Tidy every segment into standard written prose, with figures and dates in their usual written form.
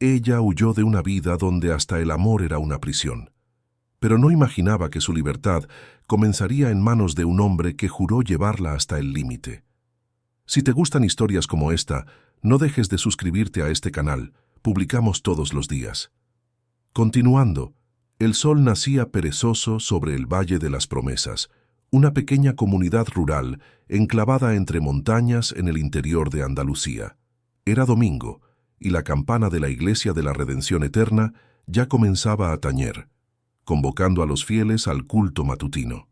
Ella huyó de una vida donde hasta el amor era una prisión. Pero no imaginaba que su libertad comenzaría en manos de un hombre que juró llevarla hasta el límite. Si te gustan historias como esta, no dejes de suscribirte a este canal. Publicamos todos los días. Continuando, el sol nacía perezoso sobre el Valle de las Promesas, una pequeña comunidad rural enclavada entre montañas en el interior de Andalucía. Era domingo, y la campana de la Iglesia de la Redención Eterna ya comenzaba a tañer, convocando a los fieles al culto matutino.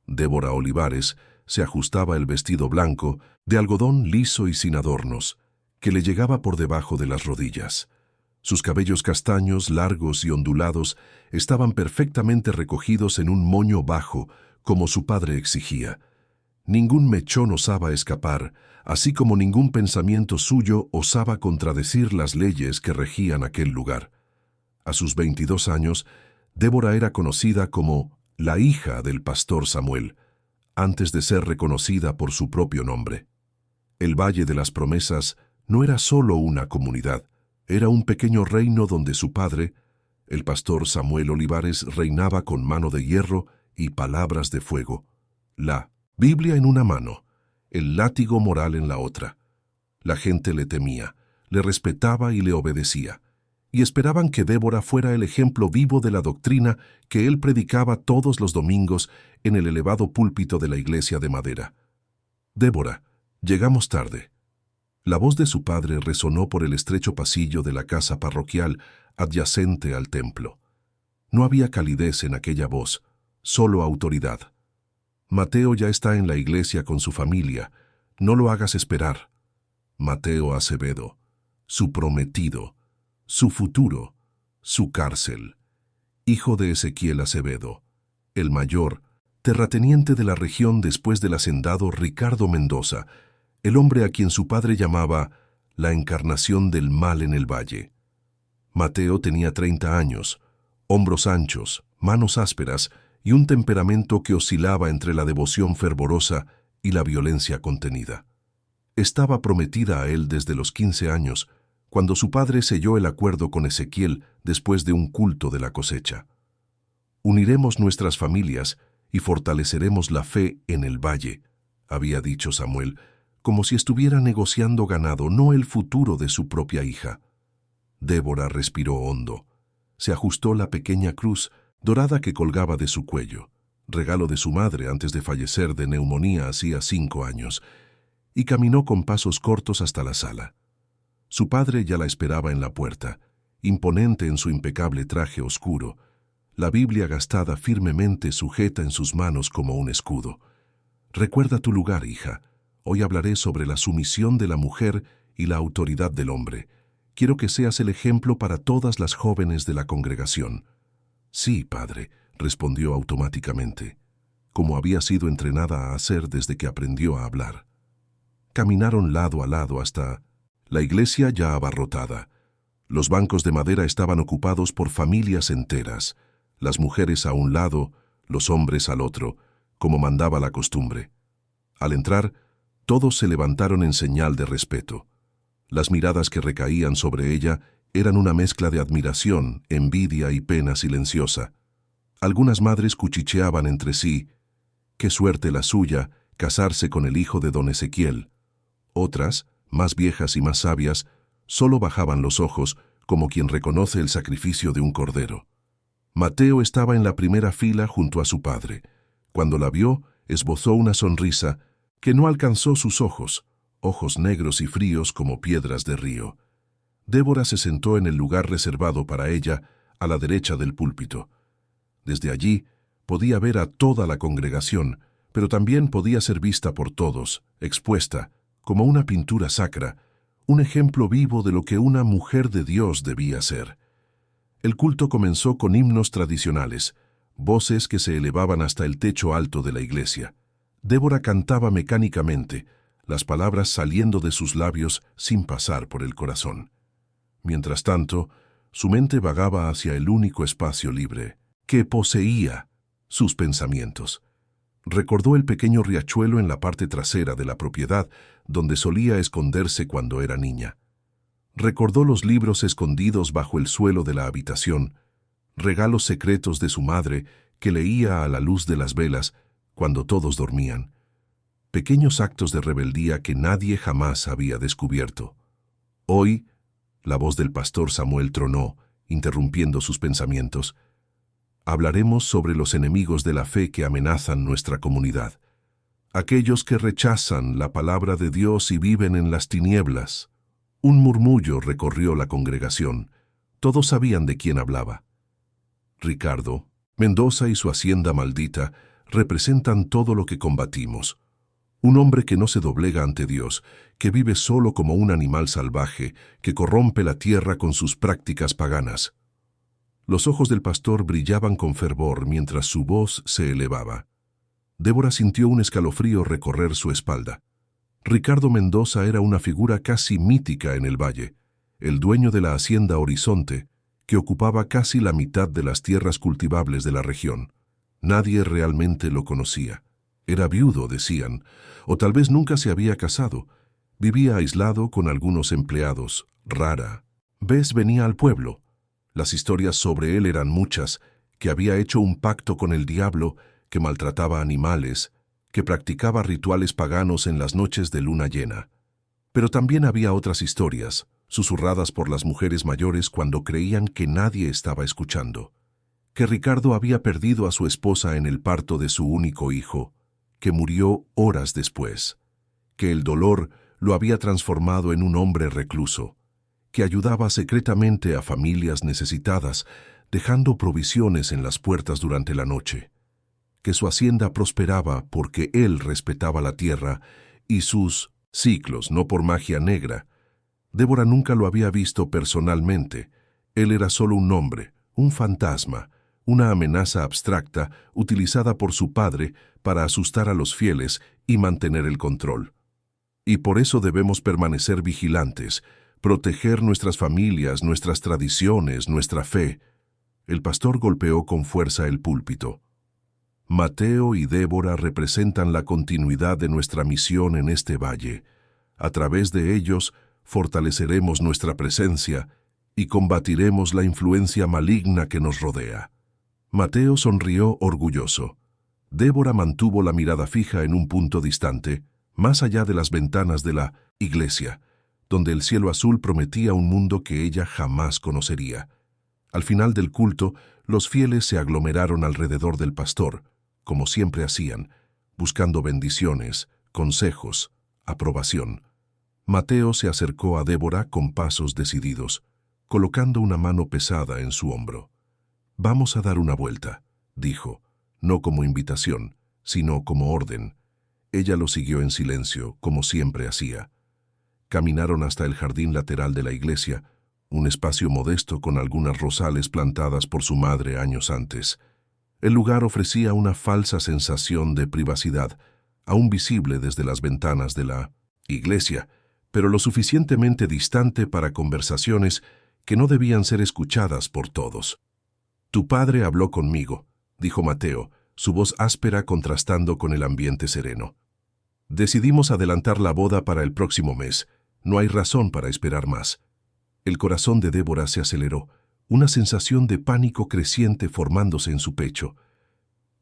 Débora Olivares se ajustaba el vestido blanco, de algodón liso y sin adornos, que le llegaba por debajo de las rodillas. Sus cabellos castaños, largos y ondulados, estaban perfectamente recogidos en un moño bajo, como su padre exigía. Ningún mechón osaba escapar, así como ningún pensamiento suyo osaba contradecir las leyes que regían aquel lugar. A sus 22 años, Débora era conocida como la hija del pastor Samuel, antes de ser reconocida por su propio nombre. El Valle de las Promesas no era solo una comunidad, era un pequeño reino donde su padre, el pastor Samuel Olivares, reinaba con mano de hierro y palabras de fuego. La Biblia en una mano, el látigo moral en la otra. La gente le temía, le respetaba y le obedecía, y esperaban que Débora fuera el ejemplo vivo de la doctrina que él predicaba todos los domingos en el elevado púlpito de la iglesia de madera. Débora, llegamos tarde. La voz de su padre resonó por el estrecho pasillo de la casa parroquial adyacente al templo. No había calidez en aquella voz, solo autoridad. Mateo ya está en la iglesia con su familia, no lo hagas esperar. Mateo Acevedo, su prometido, su futuro, su cárcel. Hijo de Ezequiel Acevedo, el mayor, terrateniente de la región después del hacendado Ricardo Mendoza, el hombre a quien su padre llamaba la encarnación del mal en el valle. Mateo tenía 30 años, hombros anchos, manos ásperas y un temperamento que oscilaba entre la devoción fervorosa y la violencia contenida. Estaba prometida a él desde los 15 años, cuando su padre selló el acuerdo con Ezequiel después de un culto de la cosecha. Uniremos nuestras familias y fortaleceremos la fe en el valle, había dicho Samuel, como si estuviera negociando ganado, no el futuro de su propia hija. Débora respiró hondo. Se ajustó la pequeña cruz dorada que colgaba de su cuello, regalo de su madre antes de fallecer de neumonía hacía 5 años, y caminó con pasos cortos hasta la sala. Su padre ya la esperaba en la puerta, imponente en su impecable traje oscuro, la Biblia gastada firmemente sujeta en sus manos como un escudo. Recuerda tu lugar, hija. Hoy hablaré sobre la sumisión de la mujer y la autoridad del hombre. Quiero que seas el ejemplo para todas las jóvenes de la congregación. Sí, padre, respondió automáticamente, como había sido entrenada a hacer desde que aprendió a hablar. Caminaron lado a lado hasta la iglesia ya abarrotada. Los bancos de madera estaban ocupados por familias enteras, las mujeres a un lado, los hombres al otro, como mandaba la costumbre. Al entrar, todos se levantaron en señal de respeto. Las miradas que recaían sobre ella eran una mezcla de admiración, envidia y pena silenciosa. Algunas madres cuchicheaban entre sí: «Qué suerte la suya, casarse con el hijo de don Ezequiel». Otras, más viejas y más sabias, solo bajaban los ojos como quien reconoce el sacrificio de un cordero. Mateo estaba en la primera fila junto a su padre. Cuando la vio, esbozó una sonrisa que no alcanzó sus ojos, ojos negros y fríos como piedras de río. Débora se sentó en el lugar reservado para ella, a la derecha del púlpito. Desde allí podía ver a toda la congregación, pero también podía ser vista por todos, expuesta, como una pintura sacra, un ejemplo vivo de lo que una mujer de Dios debía ser. El culto comenzó con himnos tradicionales, voces que se elevaban hasta el techo alto de la iglesia. Débora cantaba mecánicamente, las palabras saliendo de sus labios sin pasar por el corazón. Mientras tanto, su mente vagaba hacia el único espacio libre que poseía sus pensamientos. Recordó el pequeño riachuelo en la parte trasera de la propiedad donde solía esconderse cuando era niña. Recordó los libros escondidos bajo el suelo de la habitación, regalos secretos de su madre que leía a la luz de las velas cuando todos dormían. Pequeños actos de rebeldía que nadie jamás había descubierto. Hoy, la voz del pastor Samuel tronó, interrumpiendo sus pensamientos. Hablaremos sobre los enemigos de la fe que amenazan nuestra comunidad. Aquellos que rechazan la palabra de Dios y viven en las tinieblas. Un murmullo recorrió la congregación. Todos sabían de quién hablaba. Ricardo, Mendoza y su hacienda maldita representan todo lo que combatimos. Un hombre que no se doblega ante Dios, que vive solo como un animal salvaje, que corrompe la tierra con sus prácticas paganas. Los ojos del pastor brillaban con fervor mientras su voz se elevaba. Débora sintió un escalofrío recorrer su espalda. Ricardo Mendoza era una figura casi mítica en el valle, el dueño de la hacienda Horizonte, que ocupaba casi la mitad de las tierras cultivables de la región. Nadie realmente lo conocía. Era viudo, decían, o tal vez nunca se había casado. Vivía aislado con algunos empleados. Rara vez venía al pueblo. Las historias sobre él eran muchas, que había hecho un pacto con el diablo, que maltrataba animales, que practicaba rituales paganos en las noches de luna llena. Pero también había otras historias, susurradas por las mujeres mayores cuando creían que nadie estaba escuchando. Que Ricardo había perdido a su esposa en el parto de su único hijo, que murió horas después, que el dolor lo había transformado en un hombre recluso, que ayudaba secretamente a familias necesitadas, dejando provisiones en las puertas durante la noche, que su hacienda prosperaba porque él respetaba la tierra y sus ciclos, no por magia negra. Débora nunca lo había visto personalmente. Él era solo un nombre, un fantasma, una amenaza abstracta utilizada por su padre para asustar a los fieles y mantener el control. Y por eso debemos permanecer vigilantes, proteger nuestras familias, nuestras tradiciones, nuestra fe. El pastor golpeó con fuerza el púlpito. Mateo y Débora representan la continuidad de nuestra misión en este valle. A través de ellos, fortaleceremos nuestra presencia y combatiremos la influencia maligna que nos rodea. Mateo sonrió orgulloso. Débora mantuvo la mirada fija en un punto distante, más allá de las ventanas de la iglesia, donde el cielo azul prometía un mundo que ella jamás conocería. Al final del culto, los fieles se aglomeraron alrededor del pastor, como siempre hacían, buscando bendiciones, consejos, aprobación. Mateo se acercó a Débora con pasos decididos, colocando una mano pesada en su hombro. «Vamos a dar una vuelta», dijo, no como invitación, sino como orden. Ella lo siguió en silencio, como siempre hacía. Caminaron hasta el jardín lateral de la iglesia, un espacio modesto con algunas rosales plantadas por su madre años antes. El lugar ofrecía una falsa sensación de privacidad, aún visible desde las ventanas de la iglesia, pero lo suficientemente distante para conversaciones que no debían ser escuchadas por todos. «Tu padre habló conmigo», dijo Mateo, su voz áspera contrastando con el ambiente sereno. «Decidimos adelantar la boda para el próximo mes. No hay razón para esperar más». El corazón de Débora se aceleró, una sensación de pánico creciente formándose en su pecho.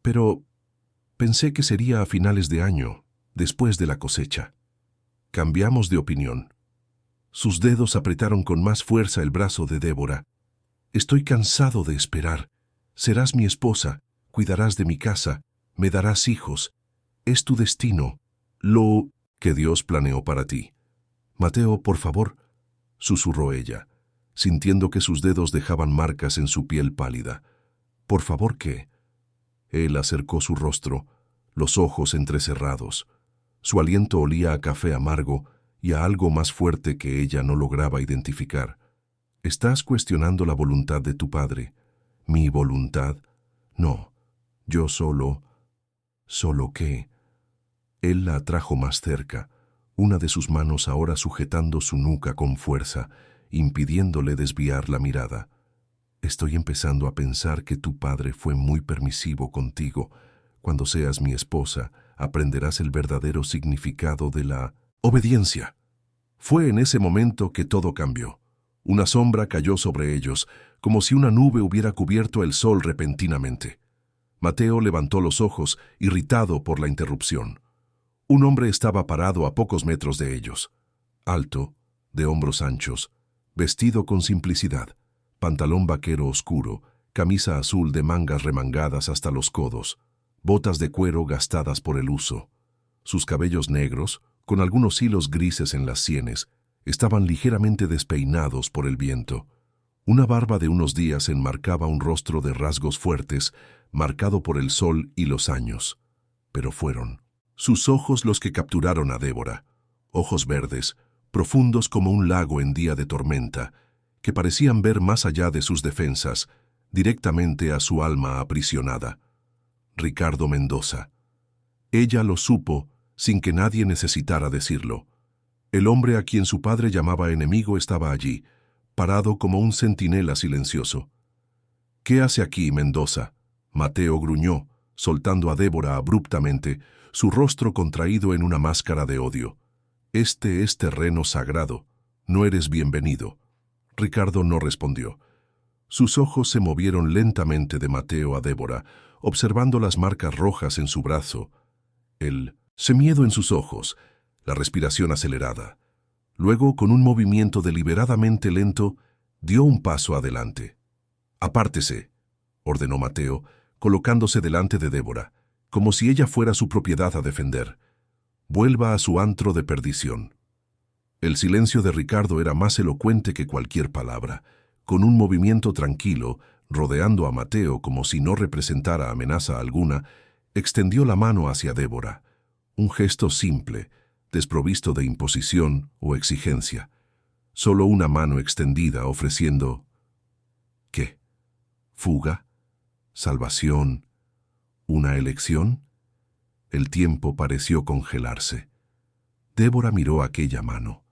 «Pero pensé que sería a finales de año, después de la cosecha». Cambiamos de opinión. Sus dedos apretaron con más fuerza el brazo de Débora. «Estoy cansado de esperar. Serás mi esposa, cuidarás de mi casa, me darás hijos. Es tu destino, lo que Dios planeó para ti». «Mateo, por favor», susurró ella, sintiendo que sus dedos dejaban marcas en su piel pálida. «¿Por favor qué?». Él acercó su rostro, los ojos entrecerrados. Su aliento olía a café amargo y a algo más fuerte que ella no lograba identificar. «Estás cuestionando la voluntad de tu padre». «¿Mi voluntad? No, yo solo...». «¿Solo qué?». Él la atrajo más cerca, una de sus manos ahora sujetando su nuca con fuerza, impidiéndole desviar la mirada. «Estoy empezando a pensar que tu padre fue muy permisivo contigo. Cuando seas mi esposa, aprenderás el verdadero significado de la obediencia». Fue en ese momento que todo cambió. Una sombra cayó sobre ellos, como si una nube hubiera cubierto el sol repentinamente. Mateo levantó los ojos, irritado por la interrupción. Un hombre estaba parado a pocos metros de ellos. Alto, de hombros anchos, vestido con simplicidad, pantalón vaquero oscuro, camisa azul de mangas remangadas hasta los codos, botas de cuero gastadas por el uso. Sus cabellos negros, con algunos hilos grises en las sienes, estaban ligeramente despeinados por el viento. Una barba de unos días enmarcaba un rostro de rasgos fuertes, marcado por el sol y los años. Pero fueron sus ojos los que capturaron a Débora, ojos verdes, profundos como un lago en día de tormenta, que parecían ver más allá de sus defensas, directamente a su alma aprisionada. Ricardo Mendoza. Ella lo supo sin que nadie necesitara decirlo. El hombre a quien su padre llamaba enemigo estaba allí, parado como un centinela silencioso. «¿Qué hace aquí, Mendoza?», Mateo gruñó, soltando a Débora abruptamente, su rostro contraído en una máscara de odio. «Este es terreno sagrado. No eres bienvenido». Ricardo no respondió. Sus ojos se movieron lentamente de Mateo a Débora, observando las marcas rojas en su brazo, el miedo en sus ojos, la respiración acelerada. Luego, con un movimiento deliberadamente lento, dio un paso adelante. «Apártese», ordenó Mateo, colocándose delante de Débora, como si ella fuera su propiedad a defender. «Vuelva a su antro de perdición». El silencio de Ricardo era más elocuente que cualquier palabra. Con un movimiento tranquilo, rodeando a Mateo como si no representara amenaza alguna, extendió la mano hacia Débora. Un gesto simple, desprovisto de imposición o exigencia. Solo una mano extendida ofreciendo... ¿qué? ¿Fuga? ¿Salvación? ¿Una elección? El tiempo pareció congelarse. Débora miró aquella mano,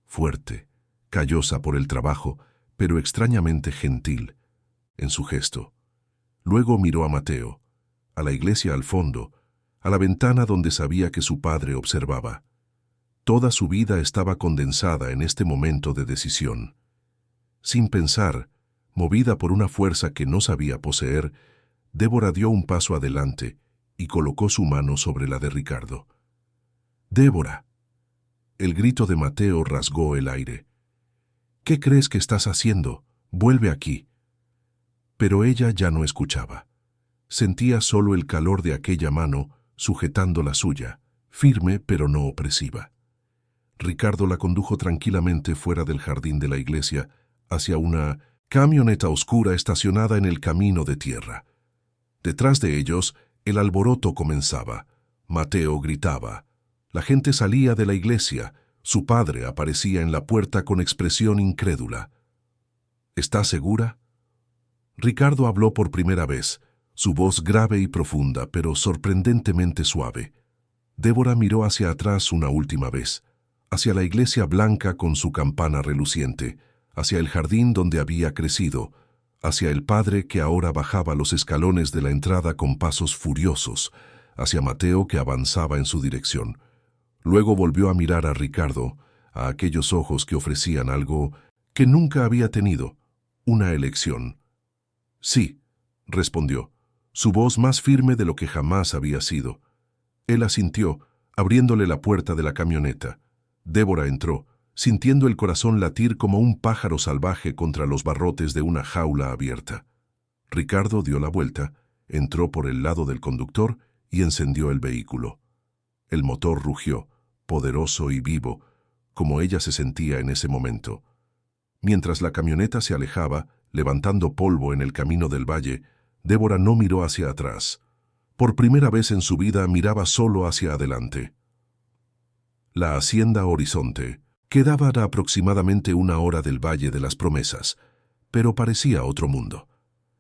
fuerte, callosa por el trabajo, pero extrañamente gentil, en su gesto. Luego miró a Mateo, a la iglesia al fondo, a la ventana donde sabía que su padre observaba. Toda su vida estaba condensada en este momento de decisión. Sin pensar, movida por una fuerza que no sabía poseer, Débora dio un paso adelante y colocó su mano sobre la de Ricardo. «¡Débora!». El grito de Mateo rasgó el aire. «¿Qué crees que estás haciendo? Vuelve aquí». Pero ella ya no escuchaba. Sentía solo el calor de aquella mano sujetando la suya, firme pero no opresiva. Ricardo la condujo tranquilamente fuera del jardín de la iglesia, hacia una camioneta oscura estacionada en el camino de tierra. Detrás de ellos, el alboroto comenzaba. Mateo gritaba. La gente salía de la iglesia. Su padre aparecía en la puerta con expresión incrédula. «¿Estás segura?». Ricardo habló por primera vez, su voz grave y profunda, pero sorprendentemente suave. Débora miró hacia atrás una última vez, hacia la iglesia blanca con su campana reluciente, hacia el jardín donde había crecido, hacia el padre que ahora bajaba los escalones de la entrada con pasos furiosos, hacia Mateo que avanzaba en su dirección. Luego volvió a mirar a Ricardo, a aquellos ojos que ofrecían algo que nunca había tenido, una elección. «Sí», respondió, su voz más firme de lo que jamás había sido. Él asintió, abriéndole la puerta de la camioneta. Débora entró, sintiendo el corazón latir como un pájaro salvaje contra los barrotes de una jaula abierta. Ricardo dio la vuelta, entró por el lado del conductor y encendió el vehículo. El motor rugió, poderoso y vivo, como ella se sentía en ese momento. Mientras la camioneta se alejaba, levantando polvo en el camino del valle, Débora no miró hacia atrás. Por primera vez en su vida miraba solo hacia adelante. La hacienda Horizonte quedaba a aproximadamente 1 hora del Valle de las Promesas, pero parecía otro mundo.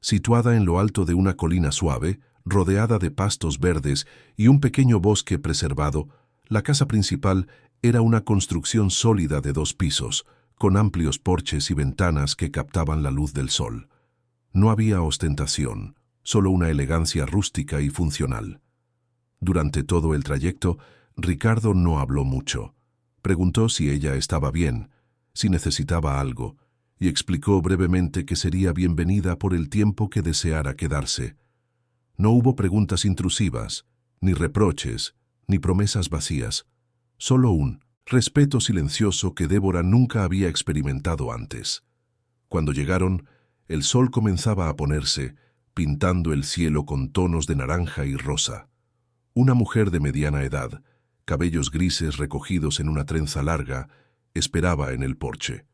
Situada en lo alto de una colina suave, rodeada de pastos verdes y un pequeño bosque preservado, la casa principal era una construcción sólida de 2 pisos, con amplios porches y ventanas que captaban la luz del sol. No había ostentación, solo una elegancia rústica y funcional. Durante todo el trayecto, Ricardo no habló mucho. Preguntó si ella estaba bien, si necesitaba algo, y explicó brevemente que sería bienvenida por el tiempo que deseara quedarse. No hubo preguntas intrusivas, ni reproches, ni promesas vacías, solo un respeto silencioso que Débora nunca había experimentado antes. Cuando llegaron, el sol comenzaba a ponerse, pintando el cielo con tonos de naranja y rosa. Una mujer de mediana edad, cabellos grises recogidos en una trenza larga, esperaba en el porche.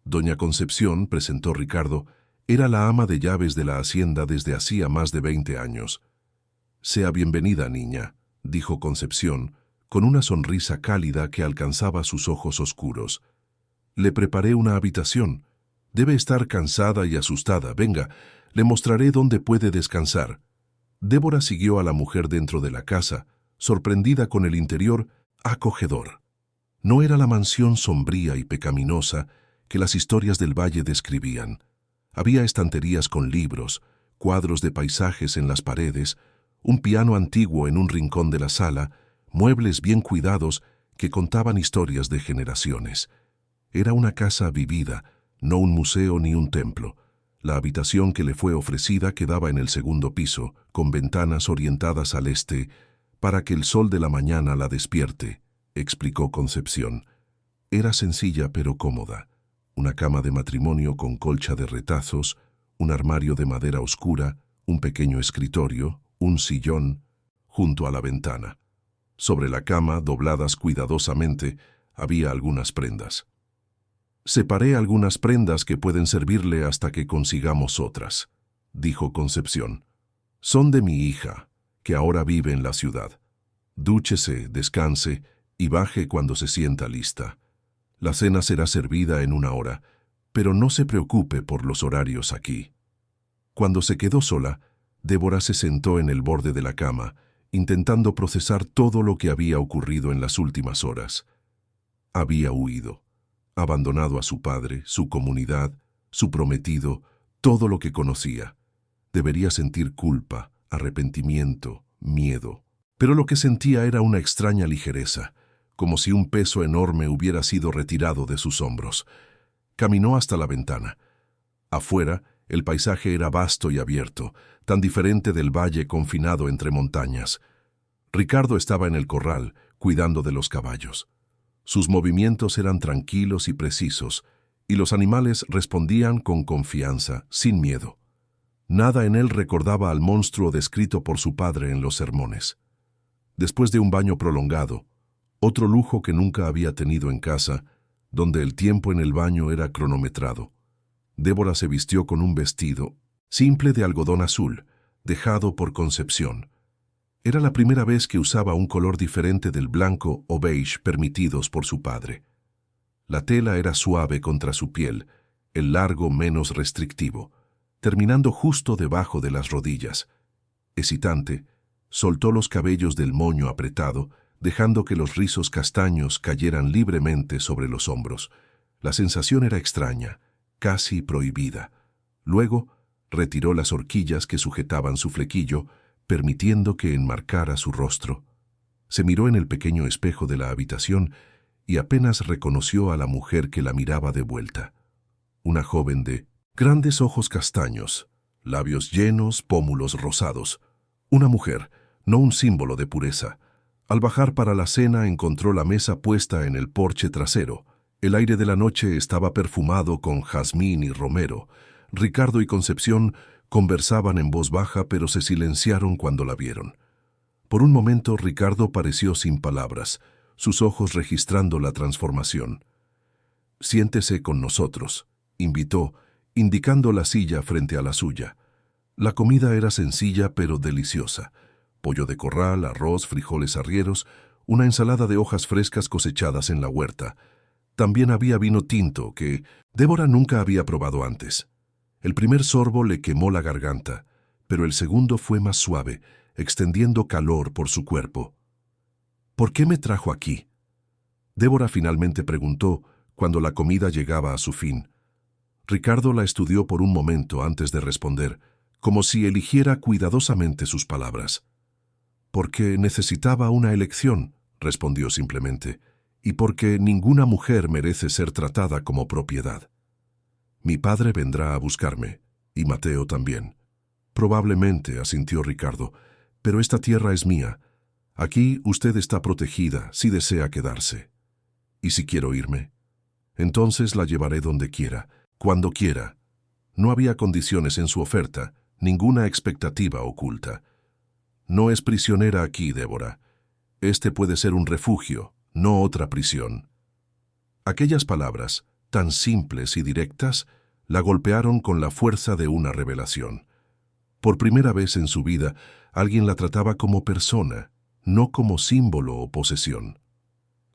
Doña Concepción, presentó Ricardo, era la ama de llaves de la hacienda desde hacía más de 20 años. «Sea bienvenida, niña», dijo Concepción, con una sonrisa cálida que alcanzaba sus ojos oscuros. «Le preparé una habitación. Debe estar cansada y asustada. Venga, le mostraré dónde puede descansar». Débora siguió a la mujer dentro de la casa, sorprendida con el interior acogedor. No era la mansión sombría y pecaminosa que las historias del valle describían. Había estanterías con libros, cuadros de paisajes en las paredes, un piano antiguo en un rincón de la sala, muebles bien cuidados que contaban historias de generaciones. Era una casa vivida, no un museo ni un templo. La habitación que le fue ofrecida quedaba en el segundo piso, con ventanas orientadas al este, para que el sol de la mañana la despierte, explicó Concepción. Era sencilla pero cómoda. Una cama de matrimonio con colcha de retazos, un armario de madera oscura, un pequeño escritorio, un sillón, junto a la ventana. Sobre la cama, dobladas cuidadosamente, había algunas prendas. «Separé algunas prendas que pueden servirle hasta que consigamos otras», dijo Concepción. «Son de mi hija, que ahora vive en la ciudad. Dúchese, descanse y baje cuando se sienta lista. La cena será servida en 1 hora, pero no se preocupe por los horarios aquí». Cuando se quedó sola, Débora se sentó en el borde de la cama, intentando procesar todo lo que había ocurrido en las últimas horas. Había huido, abandonado a su padre, su comunidad, su prometido, todo lo que conocía. Debería sentir culpa, arrepentimiento, miedo. Pero lo que sentía era una extraña ligereza, como si un peso enorme hubiera sido retirado de sus hombros. Caminó hasta la ventana. Afuera, el paisaje era vasto y abierto, tan diferente del valle confinado entre montañas. Ricardo estaba en el corral, cuidando de los caballos. Sus movimientos eran tranquilos y precisos, y los animales respondían con confianza, sin miedo. Nada en él recordaba al monstruo descrito por su padre en los sermones. Después de un baño prolongado, otro lujo que nunca había tenido en casa, donde el tiempo en el baño era cronometrado, Débora se vistió con un vestido simple de algodón azul, dejado por Concepción. Era la primera vez que usaba un color diferente del blanco o beige permitidos por su padre. La tela era suave contra su piel, el largo menos restrictivo, terminando justo debajo de las rodillas. Hesitante, soltó los cabellos del moño apretado, dejando que los rizos castaños cayeran libremente sobre los hombros. La sensación era extraña, casi prohibida. Luego, retiró las horquillas que sujetaban su flequillo, permitiendo que enmarcara su rostro. Se miró en el pequeño espejo de la habitación y apenas reconoció a la mujer que la miraba de vuelta. Una joven de grandes ojos castaños, labios llenos, pómulos rosados. Una mujer, no un símbolo de pureza. Al bajar para la cena encontró la mesa puesta en el porche trasero. El aire de la noche estaba perfumado con jazmín y romero. Ricardo y Concepción conversaban en voz baja, pero se silenciaron cuando la vieron. Por un momento Ricardo pareció sin palabras, sus ojos registrando la transformación. «Siéntese con nosotros», invitó, indicando la silla frente a la suya. La comida era sencilla pero deliciosa. Pollo de corral, arroz, frijoles arrieros, una ensalada de hojas frescas cosechadas en la huerta. También había vino tinto que Débora nunca había probado antes. El primer sorbo le quemó la garganta, pero el segundo fue más suave, extendiendo calor por su cuerpo. «¿Por qué me trajo aquí?», Débora finalmente preguntó cuando la comida llegaba a su fin. Ricardo la estudió por un momento antes de responder, como si eligiera cuidadosamente sus palabras. «Porque necesitaba una elección», respondió simplemente, «y porque ninguna mujer merece ser tratada como propiedad». Mi padre vendrá a buscarme, y Mateo también. Probablemente, asintió Ricardo, pero esta tierra es mía. Aquí usted está protegida si desea quedarse. ¿Y si quiero irme? Entonces la llevaré donde quiera, cuando quiera. No había condiciones en su oferta, ninguna expectativa oculta. No es prisionera aquí, Débora. Este puede ser un refugio, no otra prisión. Aquellas palabras, tan simples y directas, la golpearon con la fuerza de una revelación. Por primera vez en su vida, alguien la trataba como persona, no como símbolo o posesión.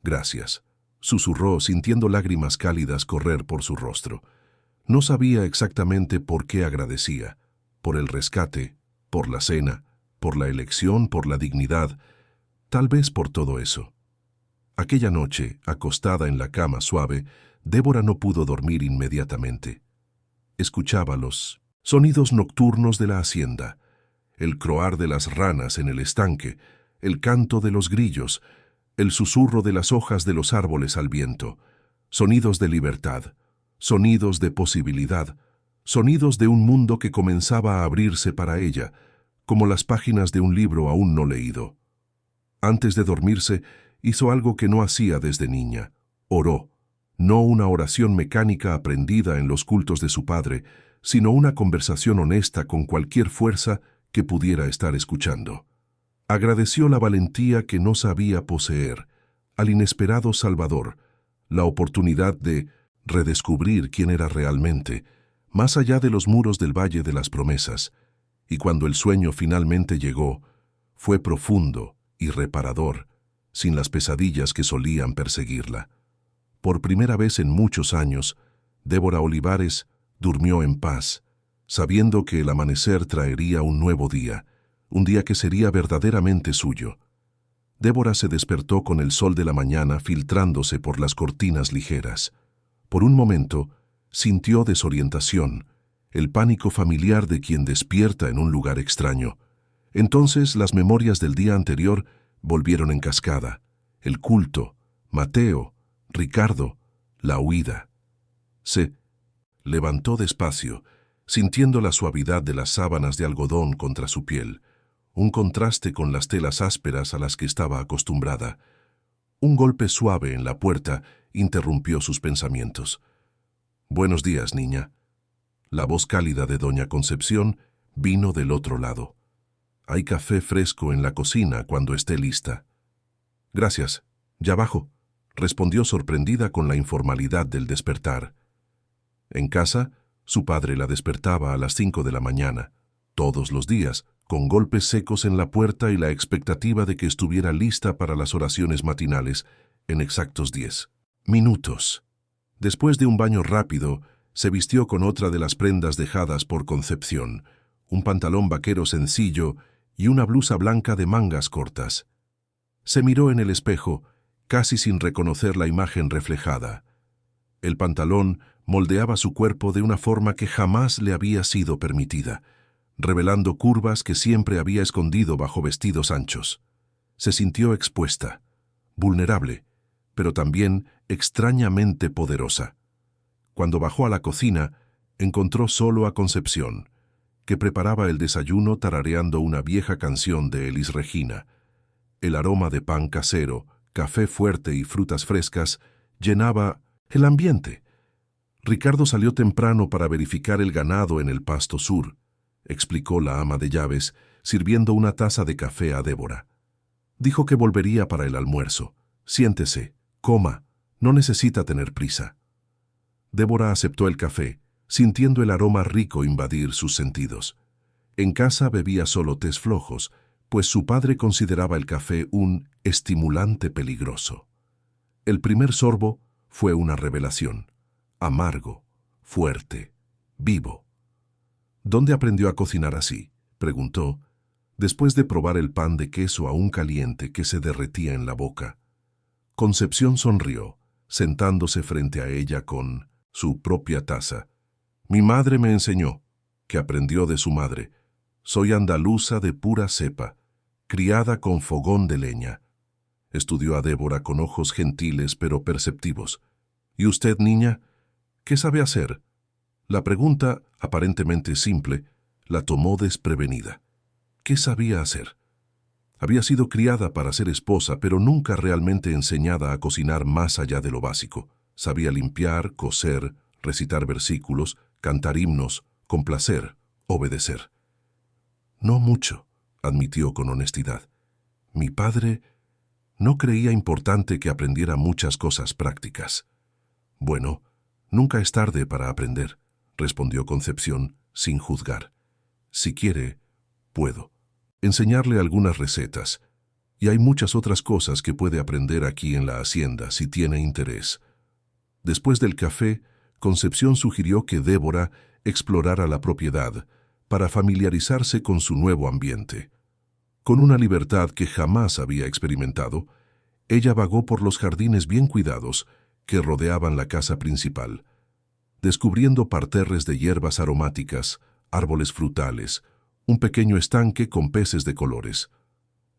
Gracias, susurró sintiendo lágrimas cálidas correr por su rostro. No sabía exactamente por qué agradecía, por el rescate, por la cena, por la elección, por la dignidad, tal vez por todo eso. Aquella noche, acostada en la cama suave, Débora no pudo dormir inmediatamente. Escuchaba los sonidos nocturnos de la hacienda, el croar de las ranas en el estanque, el canto de los grillos, el susurro de las hojas de los árboles al viento, sonidos de libertad, sonidos de posibilidad, sonidos de un mundo que comenzaba a abrirse para ella, como las páginas de un libro aún no leído. Antes de dormirse, hizo algo que no hacía desde niña. Oró, no una oración mecánica aprendida en los cultos de su padre, sino una conversación honesta con cualquier fuerza que pudiera estar escuchando. Agradeció la valentía que no sabía poseer, al inesperado Salvador, la oportunidad de redescubrir quién era realmente, más allá de los muros del Valle de las Promesas, y cuando el sueño finalmente llegó, fue profundo y reparador, sin las pesadillas que solían perseguirla. Por primera vez en muchos años, Débora Olivares durmió en paz, sabiendo que el amanecer traería un nuevo día, un día que sería verdaderamente suyo. Débora se despertó con el sol de la mañana filtrándose por las cortinas ligeras. Por un momento, sintió desorientación, el pánico familiar de quien despierta en un lugar extraño. Entonces las memorias del día anterior volvieron en cascada. El culto, Mateo, Ricardo, la huida. Se levantó despacio, sintiendo la suavidad de las sábanas de algodón contra su piel, un contraste con las telas ásperas a las que estaba acostumbrada. Un golpe suave en la puerta interrumpió sus pensamientos. «Buenos días, niña». La voz cálida de doña Concepción vino del otro lado. «Hay café fresco en la cocina cuando esté lista». «Gracias, ya bajo», respondió sorprendida con la informalidad del despertar. En casa, su padre la despertaba a las 5 de la mañana, todos los días, con golpes secos en la puerta y la expectativa de que estuviera lista para las oraciones matinales en exactos 10 minutos. Después de un baño rápido, se vistió con otra de las prendas dejadas por Concepción, un pantalón vaquero sencillo y una blusa blanca de mangas cortas. Se miró en el espejo, casi sin reconocer la imagen reflejada. El pantalón moldeaba su cuerpo de una forma que jamás le había sido permitida, revelando curvas que siempre había escondido bajo vestidos anchos. Se sintió expuesta, vulnerable, pero también extrañamente poderosa. Cuando bajó a la cocina, encontró solo a Concepción, que preparaba el desayuno tarareando una vieja canción de Elis Regina. El aroma de pan casero, café fuerte y frutas frescas llenaba el ambiente. Ricardo salió temprano para verificar el ganado en el pasto sur, explicó la ama de llaves, sirviendo una taza de café a Débora. Dijo que volvería para el almuerzo. Siéntese, coma, no necesita tener prisa. Débora aceptó el café, sintiendo el aroma rico invadir sus sentidos. En casa bebía solo tés flojos, pues su padre consideraba el café un estimulante peligroso. El primer sorbo fue una revelación. Amargo, fuerte, vivo. ¿Dónde aprendió a cocinar así?, preguntó, después de probar el pan de queso aún caliente que se derretía en la boca. Concepción sonrió, sentándose frente a ella con su propia taza. «Mi madre me enseñó, que aprendió de su madre. Soy andaluza de pura cepa, criada con fogón de leña». Estudió a Débora con ojos gentiles pero perceptivos. «¿Y usted, niña? ¿Qué sabe hacer?». La pregunta, aparentemente simple, la tomó desprevenida. ¿Qué sabía hacer? Había sido criada para ser esposa, pero nunca realmente enseñada a cocinar más allá de lo básico. Sabía limpiar, coser, recitar versículos, cantar himnos, complacer, obedecer. No mucho, admitió con honestidad. Mi padre no creía importante que aprendiera muchas cosas prácticas. Bueno, nunca es tarde para aprender, respondió Concepción, sin juzgar. Si quiere, puedo enseñarle algunas recetas, y hay muchas otras cosas que puede aprender aquí en la hacienda si tiene interés. Después del café, Concepción sugirió que Débora explorara la propiedad para familiarizarse con su nuevo ambiente. Con una libertad que jamás había experimentado, ella vagó por los jardines bien cuidados que rodeaban la casa principal, descubriendo parterres de hierbas aromáticas, árboles frutales, un pequeño estanque con peces de colores.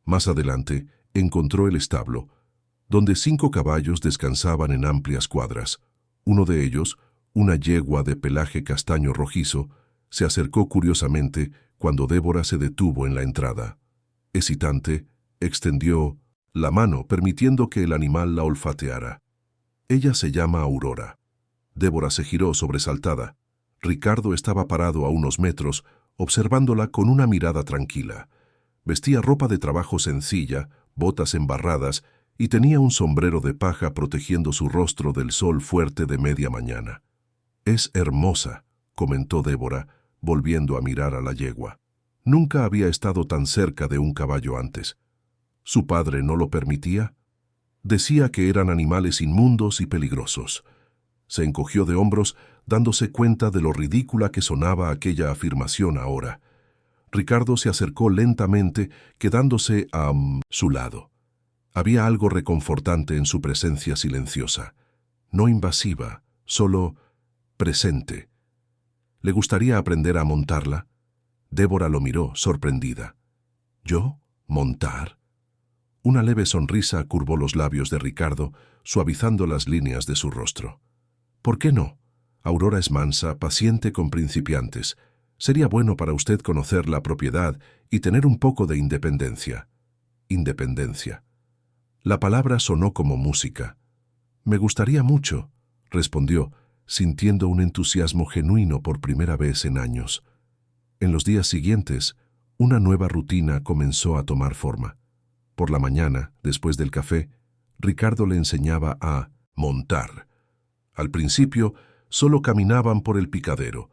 Más adelante, encontró el establo, donde 5 caballos descansaban en amplias cuadras. Uno de ellos, una yegua de pelaje castaño rojizo, se acercó curiosamente cuando Débora se detuvo en la entrada. Hesitante, extendió la mano permitiendo que el animal la olfateara. Ella se llama Aurora. Débora se giró sobresaltada. Ricardo estaba parado a unos metros, observándola con una mirada tranquila. Vestía ropa de trabajo sencilla, botas embarradas, y tenía un sombrero de paja protegiendo su rostro del sol fuerte de media mañana. «Es hermosa», comentó Débora, volviendo a mirar a la yegua. Nunca había estado tan cerca de un caballo antes. ¿Su padre no lo permitía? Decía que eran animales inmundos y peligrosos. Se encogió de hombros, dándose cuenta de lo ridícula que sonaba aquella afirmación ahora. Ricardo se acercó lentamente, quedándose a su lado. Había algo reconfortante en su presencia silenciosa, no invasiva, solo presente. ¿Le gustaría aprender a montarla? Débora lo miró, sorprendida. ¿Yo? ¿Montar? Una leve sonrisa curvó los labios de Ricardo, suavizando las líneas de su rostro. ¿Por qué no? Aurora es mansa, paciente con principiantes. Sería bueno para usted conocer la propiedad y tener un poco de independencia. Independencia. La palabra sonó como música. Me gustaría mucho, respondió, sintiendo un entusiasmo genuino por primera vez en años. En los días siguientes, una nueva rutina comenzó a tomar forma. Por la mañana, después del café, Ricardo le enseñaba a montar. Al principio, solo caminaban por el picadero,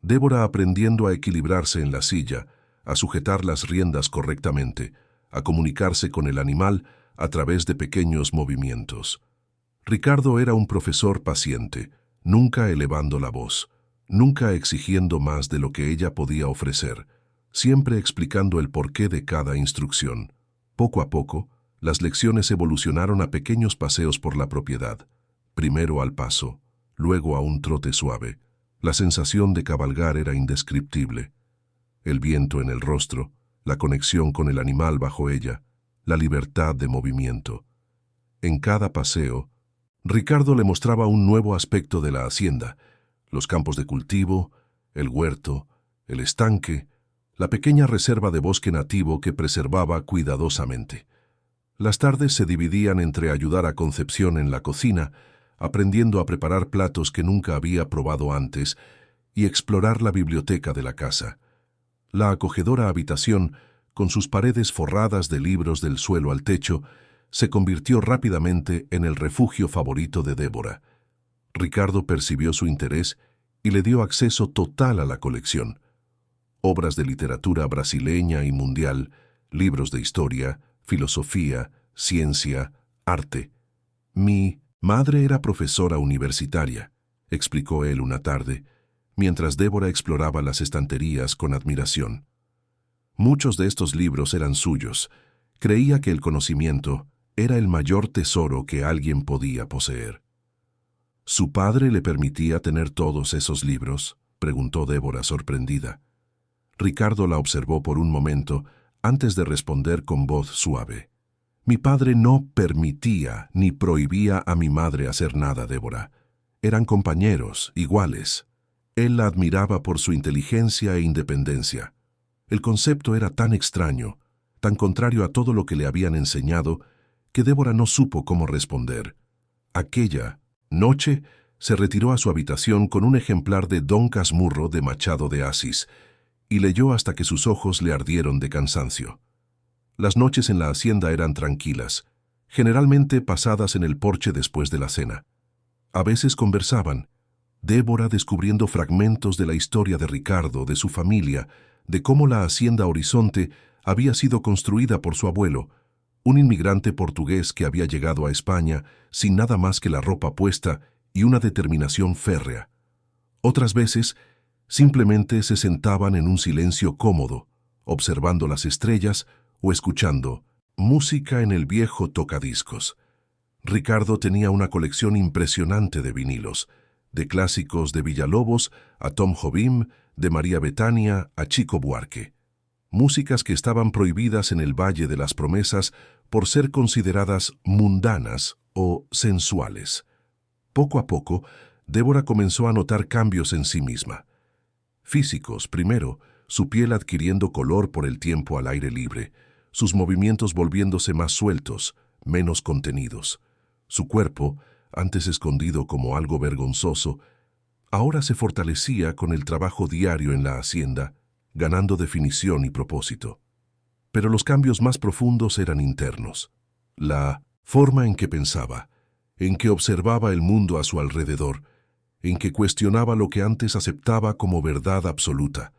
Débora aprendiendo a equilibrarse en la silla, a sujetar las riendas correctamente, a comunicarse con el animal a través de pequeños movimientos. Ricardo era un profesor paciente, nunca elevando la voz, nunca exigiendo más de lo que ella podía ofrecer, siempre explicando el porqué de cada instrucción. Poco a poco, las lecciones evolucionaron a pequeños paseos por la propiedad, primero al paso, luego a un trote suave. La sensación de cabalgar era indescriptible. El viento en el rostro, la conexión con el animal bajo ella, la libertad de movimiento. En cada paseo, Ricardo le mostraba un nuevo aspecto de la hacienda, los campos de cultivo, el huerto, el estanque, la pequeña reserva de bosque nativo que preservaba cuidadosamente. Las tardes se dividían entre ayudar a Concepción en la cocina, aprendiendo a preparar platos que nunca había probado antes, y explorar la biblioteca de la casa. La acogedora habitación, con sus paredes forradas de libros del suelo al techo, se convirtió rápidamente en el refugio favorito de Débora. Ricardo percibió su interés y le dio acceso total a la colección. Obras de literatura brasileña y mundial, libros de historia, filosofía, ciencia, arte. Mi madre era profesora universitaria, explicó él una tarde, mientras Débora exploraba las estanterías con admiración. Muchos de estos libros eran suyos. Creía que el conocimiento era el mayor tesoro que alguien podía poseer. ¿Su padre le permitía tener todos esos libros?, preguntó Débora sorprendida. Ricardo la observó por un momento antes de responder con voz suave. Mi padre no permitía ni prohibía a mi madre hacer nada, Débora. Eran compañeros, iguales. Él la admiraba por su inteligencia e independencia. El concepto era tan extraño, tan contrario a todo lo que le habían enseñado, que Débora no supo cómo responder. Aquella noche se retiró a su habitación con un ejemplar de Don Casmurro de Machado de Assis y leyó hasta que sus ojos le ardieron de cansancio. Las noches en la hacienda eran tranquilas, generalmente pasadas en el porche después de la cena. A veces conversaban, Débora descubriendo fragmentos de la historia de Ricardo, de su familia, de cómo la hacienda Horizonte había sido construida por su abuelo, un inmigrante portugués que había llegado a España sin nada más que la ropa puesta y una determinación férrea. Otras veces, simplemente se sentaban en un silencio cómodo, observando las estrellas o escuchando música en el viejo tocadiscos. Ricardo tenía una colección impresionante de vinilos, de clásicos de Villalobos a Tom Jobim, de María Bethânia a Chico Buarque. Músicas que estaban prohibidas en el Valle de las Promesas por ser consideradas mundanas o sensuales. Poco a poco, Débora comenzó a notar cambios en sí misma. Físicos, primero, su piel adquiriendo color por el tiempo al aire libre, sus movimientos volviéndose más sueltos, menos contenidos. Su cuerpo, antes escondido como algo vergonzoso, ahora se fortalecía con el trabajo diario en la hacienda, ganando definición y propósito. Pero los cambios más profundos eran internos. La forma en que pensaba, en que observaba el mundo a su alrededor, en que cuestionaba lo que antes aceptaba como verdad absoluta.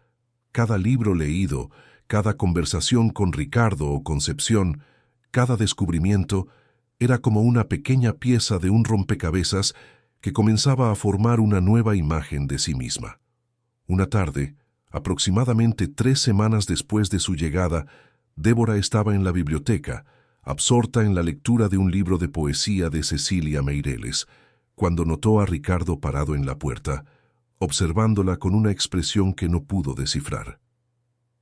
Cada libro leído, cada conversación con Ricardo o Concepción, cada descubrimiento, era como una pequeña pieza de un rompecabezas que comenzaba a formar una nueva imagen de sí misma. Una tarde, aproximadamente 3 semanas después de su llegada, Débora estaba en la biblioteca, absorta en la lectura de un libro de poesía de Cecilia Meireles, cuando notó a Ricardo parado en la puerta, observándola con una expresión que no pudo descifrar.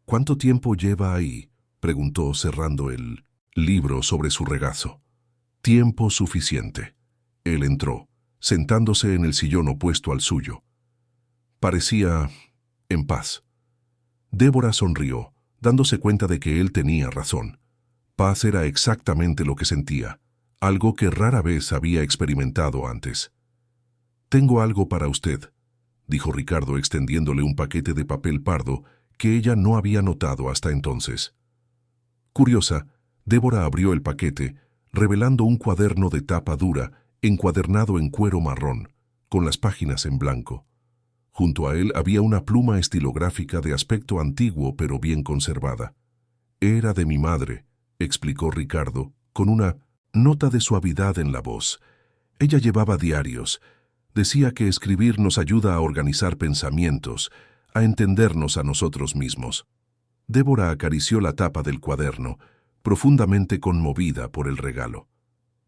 «¿Cuánto tiempo lleva ahí?», preguntó cerrando el libro sobre su regazo. «Tiempo suficiente». Él entró, sentándose en el sillón opuesto al suyo. Parecía en paz. Débora sonrió, dándose cuenta de que él tenía razón. Paz era exactamente lo que sentía, algo que rara vez había experimentado antes. «Tengo algo para usted», dijo Ricardo extendiéndole un paquete de papel pardo que ella no había notado hasta entonces. Curiosa, Débora abrió el paquete, revelando un cuaderno de tapa dura, encuadernado en cuero marrón, con las páginas en blanco. Junto a él había una pluma estilográfica de aspecto antiguo pero bien conservada. «Era de mi madre», explicó Ricardo, con una nota de suavidad en la voz. «Ella llevaba diarios. Decía que escribir nos ayuda a organizar pensamientos, a entendernos a nosotros mismos». Débora acarició la tapa del cuaderno, profundamente conmovida por el regalo.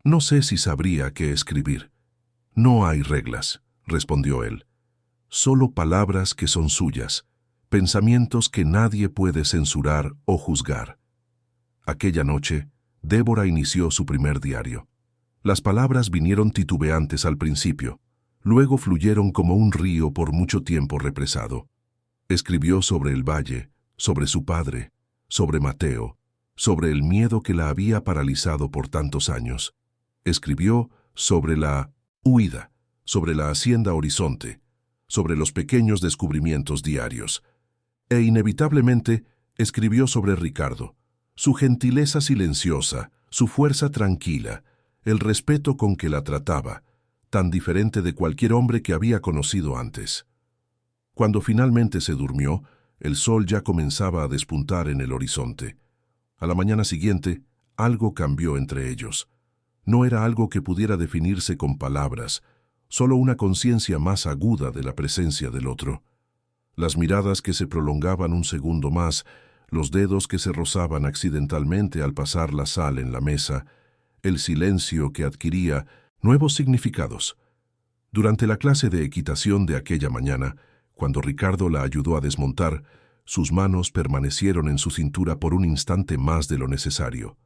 «No sé si sabría qué escribir». «No hay reglas», respondió él. «Solo palabras que son suyas, pensamientos que nadie puede censurar o juzgar». Aquella noche, Débora inició su primer diario. Las palabras vinieron titubeantes al principio, luego fluyeron como un río por mucho tiempo represado. Escribió sobre el valle, sobre su padre, sobre Mateo, sobre el miedo que la había paralizado por tantos años. Escribió sobre la huida, sobre la hacienda Horizonte, sobre los pequeños descubrimientos diarios. E inevitablemente escribió sobre Ricardo, su gentileza silenciosa, su fuerza tranquila, el respeto con que la trataba, tan diferente de cualquier hombre que había conocido antes. Cuando finalmente se durmió, el sol ya comenzaba a despuntar en el horizonte. A la mañana siguiente, algo cambió entre ellos. No era algo que pudiera definirse con palabras, solo una conciencia más aguda de la presencia del otro. Las miradas que se prolongaban un segundo más, los dedos que se rozaban accidentalmente al pasar la sal en la mesa, el silencio que adquiría nuevos significados. Durante la clase de equitación de aquella mañana, cuando Ricardo la ayudó a desmontar, sus manos permanecieron en su cintura por un instante más de lo necesario.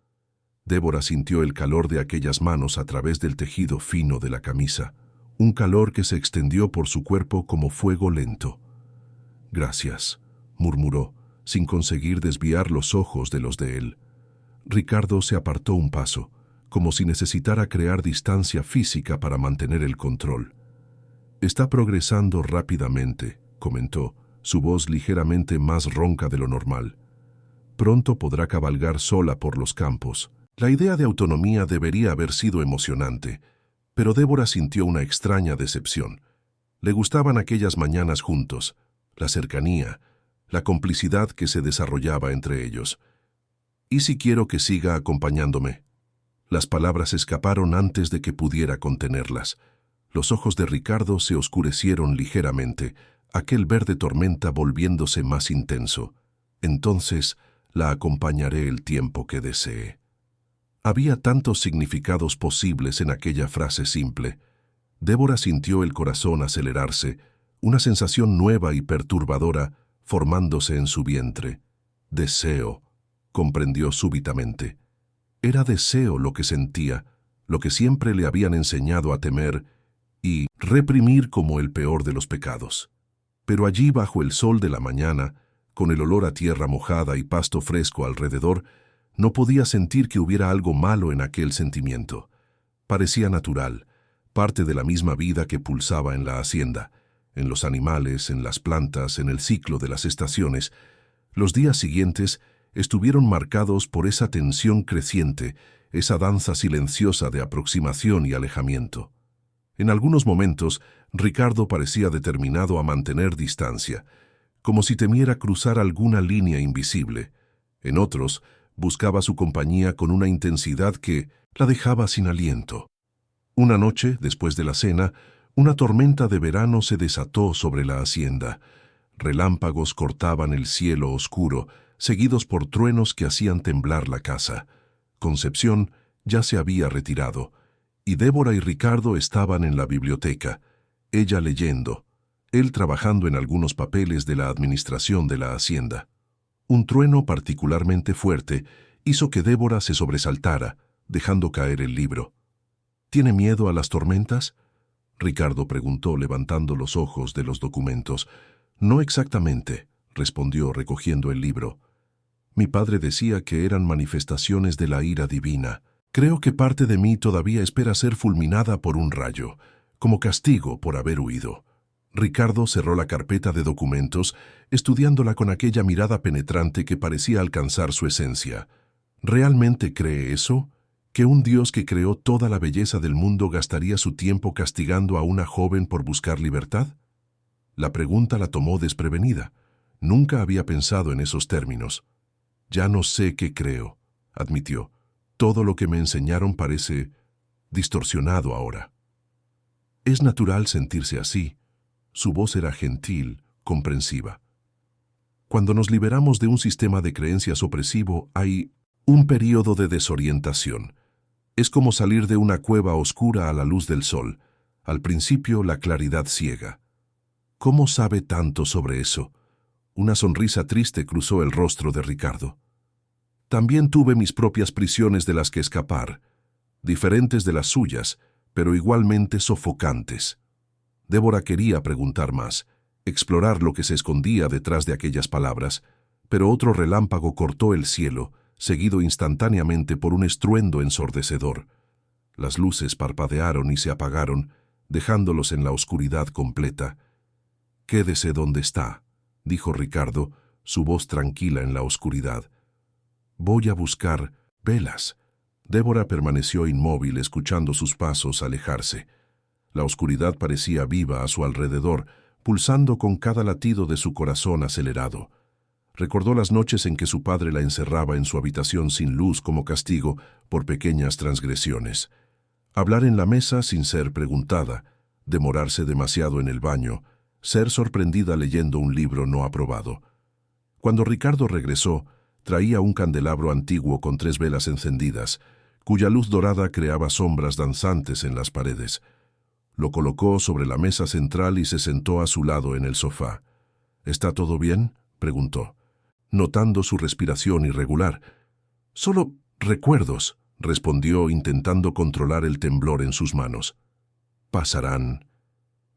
Débora sintió el calor de aquellas manos a través del tejido fino de la camisa, un calor que se extendió por su cuerpo como fuego lento. Gracias, murmuró, sin conseguir desviar los ojos de los de él. Ricardo se apartó un paso, como si necesitara crear distancia física para mantener el control. Está progresando rápidamente, comentó, su voz ligeramente más ronca de lo normal. Pronto podrá cabalgar sola por los campos. La idea de autonomía debería haber sido emocionante, pero Débora sintió una extraña decepción. Le gustaban aquellas mañanas juntos, la cercanía, la complicidad que se desarrollaba entre ellos. ¿Y si quiero que siga acompañándome? Las palabras escaparon antes de que pudiera contenerlas. Los ojos de Ricardo se oscurecieron ligeramente, aquel verde tormenta volviéndose más intenso. Entonces, la acompañaré el tiempo que desee. Había tantos significados posibles en aquella frase simple. Débora sintió el corazón acelerarse, una sensación nueva y perturbadora formándose en su vientre. Deseo, comprendió súbitamente. Era deseo lo que sentía, lo que siempre le habían enseñado a temer y reprimir como el peor de los pecados. Pero allí bajo el sol de la mañana, con el olor a tierra mojada y pasto fresco alrededor, no podía sentir que hubiera algo malo en aquel sentimiento. Parecía natural, parte de la misma vida que pulsaba en la hacienda, en los animales, en las plantas, en el ciclo de las estaciones. Los días siguientes estuvieron marcados por esa tensión creciente, esa danza silenciosa de aproximación y alejamiento. En algunos momentos, Ricardo parecía determinado a mantener distancia, como si temiera cruzar alguna línea invisible. En otros, buscaba su compañía con una intensidad que la dejaba sin aliento. Una noche, después de la cena, una tormenta de verano se desató sobre la hacienda. Relámpagos cortaban el cielo oscuro, seguidos por truenos que hacían temblar la casa. Concepción ya se había retirado, y Débora y Ricardo estaban en la biblioteca, ella leyendo, él trabajando en algunos papeles de la administración de la hacienda. Un trueno particularmente fuerte hizo que Débora se sobresaltara, dejando caer el libro. ¿Tiene miedo a las tormentas?, Ricardo preguntó levantando los ojos de los documentos. No exactamente, respondió recogiendo el libro. Mi padre decía que eran manifestaciones de la ira divina. Creo que parte de mí todavía espera ser fulminada por un rayo, como castigo por haber huido. Ricardo cerró la carpeta de documentos, estudiándola con aquella mirada penetrante que parecía alcanzar su esencia. ¿Realmente cree eso? ¿Que un Dios que creó toda la belleza del mundo gastaría su tiempo castigando a una joven por buscar libertad? La pregunta la tomó desprevenida. Nunca había pensado en esos términos. Ya no sé qué creo, admitió. Todo lo que me enseñaron parece distorsionado ahora. Es natural sentirse así. Su voz era gentil, comprensiva. Cuando nos liberamos de un sistema de creencias opresivo, hay un período de desorientación. Es como salir de una cueva oscura a la luz del sol. Al principio, la claridad ciega. ¿Cómo sabe tanto sobre eso? Una sonrisa triste cruzó el rostro de Ricardo. También tuve mis propias prisiones de las que escapar, diferentes de las suyas, pero igualmente sofocantes. Débora quería preguntar más, explorar lo que se escondía detrás de aquellas palabras, pero otro relámpago cortó el cielo, seguido instantáneamente por un estruendo ensordecedor. Las luces parpadearon y se apagaron, dejándolos en la oscuridad completa. «Quédese donde está», dijo Ricardo, su voz tranquila en la oscuridad. «Voy a buscar velas». Débora permaneció inmóvil escuchando sus pasos alejarse. La oscuridad parecía viva a su alrededor, pulsando con cada latido de su corazón acelerado. Recordó las noches en que su padre la encerraba en su habitación sin luz como castigo por pequeñas transgresiones. Hablar en la mesa sin ser preguntada, demorarse demasiado en el baño, ser sorprendida leyendo un libro no aprobado. Cuando Ricardo regresó, traía un candelabro antiguo con 3 velas encendidas, cuya luz dorada creaba sombras danzantes en las paredes. Lo colocó sobre la mesa central y se sentó a su lado en el sofá. «¿Está todo bien?», preguntó, notando su respiración irregular. «Solo recuerdos», respondió intentando controlar el temblor en sus manos. «Pasarán».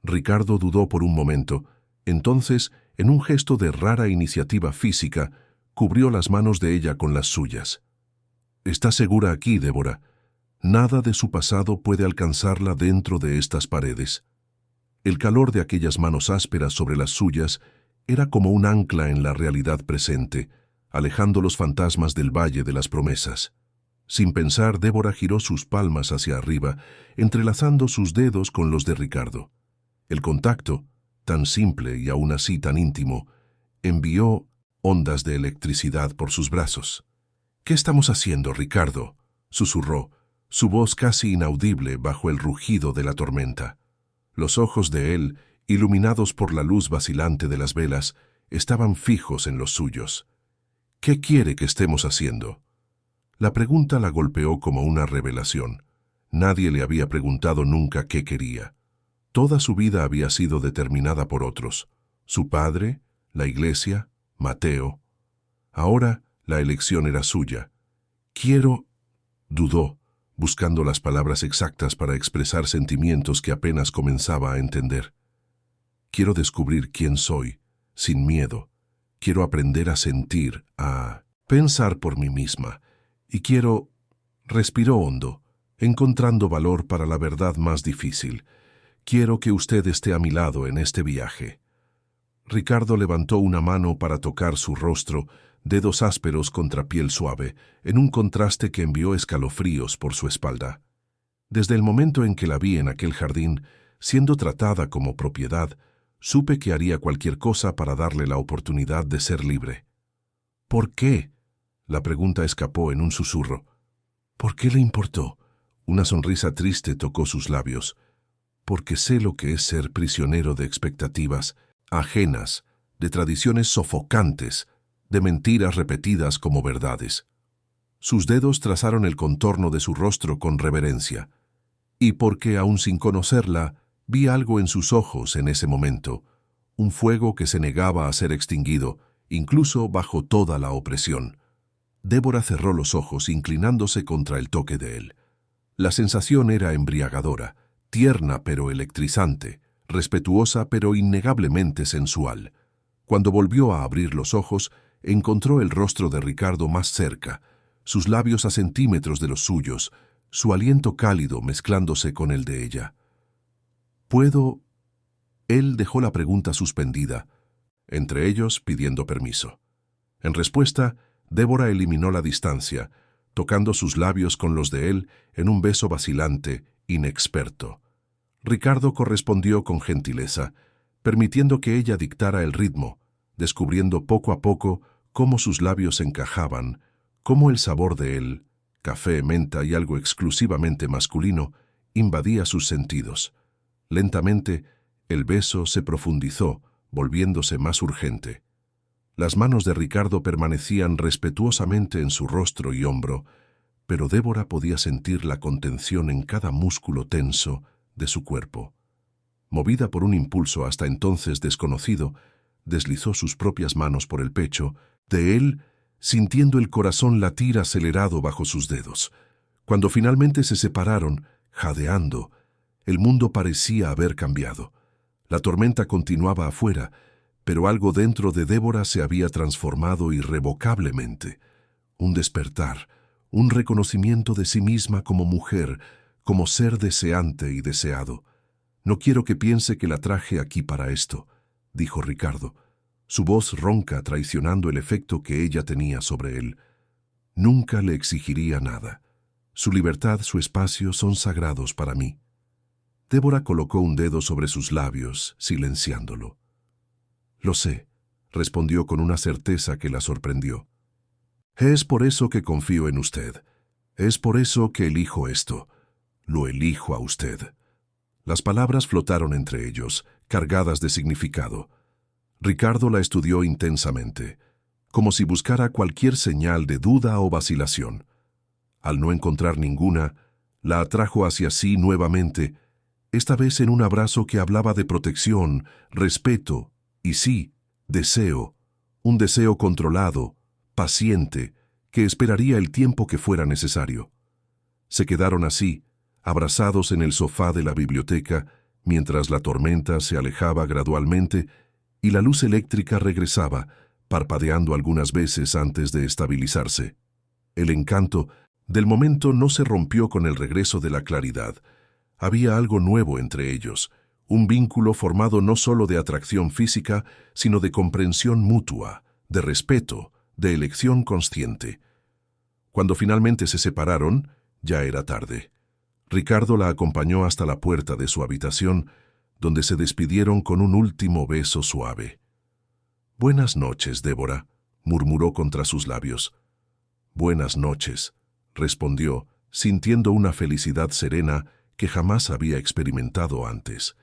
Ricardo dudó por un momento. Entonces En un gesto de rara iniciativa física, cubrió las manos de ella con las suyas. «Está segura aquí, Débora. Nada de su pasado puede alcanzarla dentro de estas paredes». El calor de aquellas manos ásperas sobre las suyas era como un ancla en la realidad presente, alejando los fantasmas del Valle de las Promesas. Sin pensar, Débora giró sus palmas hacia arriba, entrelazando sus dedos con los de Ricardo. El contacto, tan simple y aún así tan íntimo, envió ondas de electricidad por sus brazos. «¿Qué estamos haciendo, Ricardo?», susurró, su voz casi inaudible bajo el rugido de la tormenta. Los ojos de él, iluminados por la luz vacilante de las velas, estaban fijos en los suyos. «¿Qué quiere que estemos haciendo?». La pregunta la golpeó como una revelación. Nadie le había preguntado nunca qué quería. Toda su vida había sido determinada por otros: su padre, la iglesia, Mateo. Ahora la elección era suya. «Quiero», dudó, buscando las palabras exactas para expresar sentimientos que apenas comenzaba a entender. «Quiero descubrir quién soy, sin miedo. Quiero aprender a sentir, a pensar por mí misma. Y quiero…» Respiró hondo, encontrando valor para la verdad más difícil. «Quiero que usted esté a mi lado en este viaje». Ricardo levantó una mano para tocar su rostro, dedos ásperos contra piel suave, en un contraste que envió escalofríos por su espalda. Desde el momento en que la vi en aquel jardín, siendo tratada como propiedad, supe que haría cualquier cosa para darle la oportunidad de ser libre. «¿Por qué?», la pregunta escapó en un susurro. «¿Por qué le importó?». Una sonrisa triste tocó sus labios. «Porque sé lo que es ser prisionero de expectativas ajenas, de tradiciones sofocantes, de mentiras repetidas como verdades». Sus dedos trazaron el contorno de su rostro con reverencia. Y porque, aun sin conocerla, vi algo en sus ojos en ese momento, un fuego que se negaba a ser extinguido, incluso bajo toda la opresión. Débora cerró los ojos, inclinándose contra el toque de él. La sensación era embriagadora, tierna pero electrizante, respetuosa pero innegablemente sensual. Cuando volvió a abrir los ojos, encontró el rostro de Ricardo más cerca, sus labios a centímetros de los suyos, su aliento cálido mezclándose con el de ella. «¿Puedo…?». Él dejó la pregunta suspendida, entre ellos pidiendo permiso. En respuesta, Débora eliminó la distancia, tocando sus labios con los de él en un beso vacilante, inexperto. Ricardo correspondió con gentileza, permitiendo que ella dictara el ritmo, descubriendo poco a poco cómo sus labios encajaban, cómo el sabor de él, café, menta y algo exclusivamente masculino, invadía sus sentidos. Lentamente, el beso se profundizó, volviéndose más urgente. Las manos de Ricardo permanecían respetuosamente en su rostro y hombro, pero Débora podía sentir la contención en cada músculo tenso de su cuerpo. Movida por un impulso hasta entonces desconocido, deslizó sus propias manos por el pecho de él, sintiendo el corazón latir acelerado bajo sus dedos. Cuando finalmente se separaron, jadeando, el mundo parecía haber cambiado. La tormenta continuaba afuera, pero algo dentro de Débora se había transformado irrevocablemente. Un despertar, un reconocimiento de sí misma como mujer, como ser deseante y deseado. «No quiero que piense que la traje aquí para esto», dijo Ricardo, su voz ronca traicionando el efecto que ella tenía sobre él. «Nunca le exigiría nada. Su libertad, su espacio son sagrados para mí». Débora colocó un dedo sobre sus labios, silenciándolo. «Lo sé», respondió con una certeza que la sorprendió. «Es por eso que confío en usted. Es por eso que elijo esto. Lo elijo a usted». Las palabras flotaron entre ellos, cargadas de significado. Ricardo la estudió intensamente, como si buscara cualquier señal de duda o vacilación. Al no encontrar ninguna, la atrajo hacia sí nuevamente, esta vez en un abrazo que hablaba de protección, respeto y sí, deseo, un deseo controlado, paciente, que esperaría el tiempo que fuera necesario. Se quedaron así, abrazados en el sofá de la biblioteca, mientras la tormenta se alejaba gradualmente y la luz eléctrica regresaba, parpadeando algunas veces antes de estabilizarse. El encanto del momento no se rompió con el regreso de la claridad. Había algo nuevo entre ellos, un vínculo formado no solo de atracción física, sino de comprensión mutua, de respeto, de elección consciente. Cuando finalmente se separaron, ya era tarde. Ricardo la acompañó hasta la puerta de su habitación, donde se despidieron con un último beso suave. «Buenas noches, Débora», murmuró contra sus labios. «Buenas noches», respondió, sintiendo una felicidad serena que jamás había experimentado antes.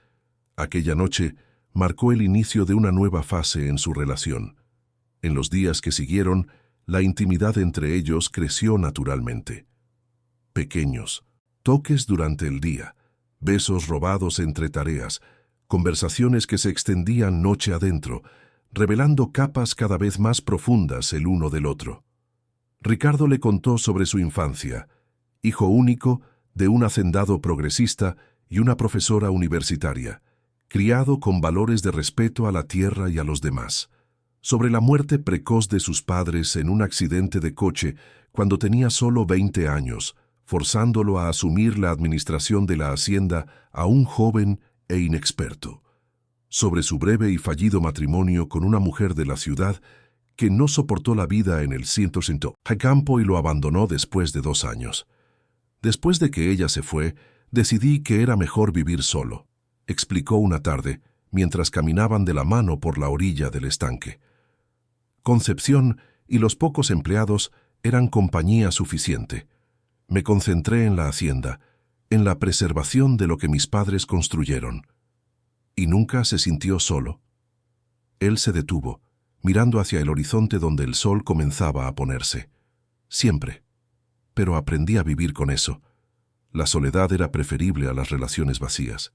Aquella noche marcó el inicio de una nueva fase en su relación. En los días que siguieron, la intimidad entre ellos creció naturalmente. Pequeños toques durante el día, besos robados entre tareas, conversaciones que se extendían noche adentro, revelando capas cada vez más profundas el uno del otro. Ricardo le contó sobre su infancia, hijo único de un hacendado progresista y una profesora universitaria, criado con valores de respeto a la tierra y a los demás, sobre la muerte precoz de sus padres en un accidente de coche cuando tenía solo 20 años, forzándolo a asumir la administración de la hacienda a un joven e inexperto, sobre su breve y fallido matrimonio con una mujer de la ciudad que no soportó la vida en el 100% campo y lo abandonó después de 2 años. Después de que ella se fue, decidí que era mejor vivir solo, explicó una tarde, mientras caminaban de la mano por la orilla del estanque. Concepción y los pocos empleados eran compañía suficiente. Me concentré en la hacienda, en la preservación de lo que mis padres construyeron. ¿Y nunca se sintió solo? Él se detuvo, mirando hacia el horizonte donde el sol comenzaba a ponerse. Siempre. Pero aprendí a vivir con eso. La soledad era preferible a las relaciones vacías.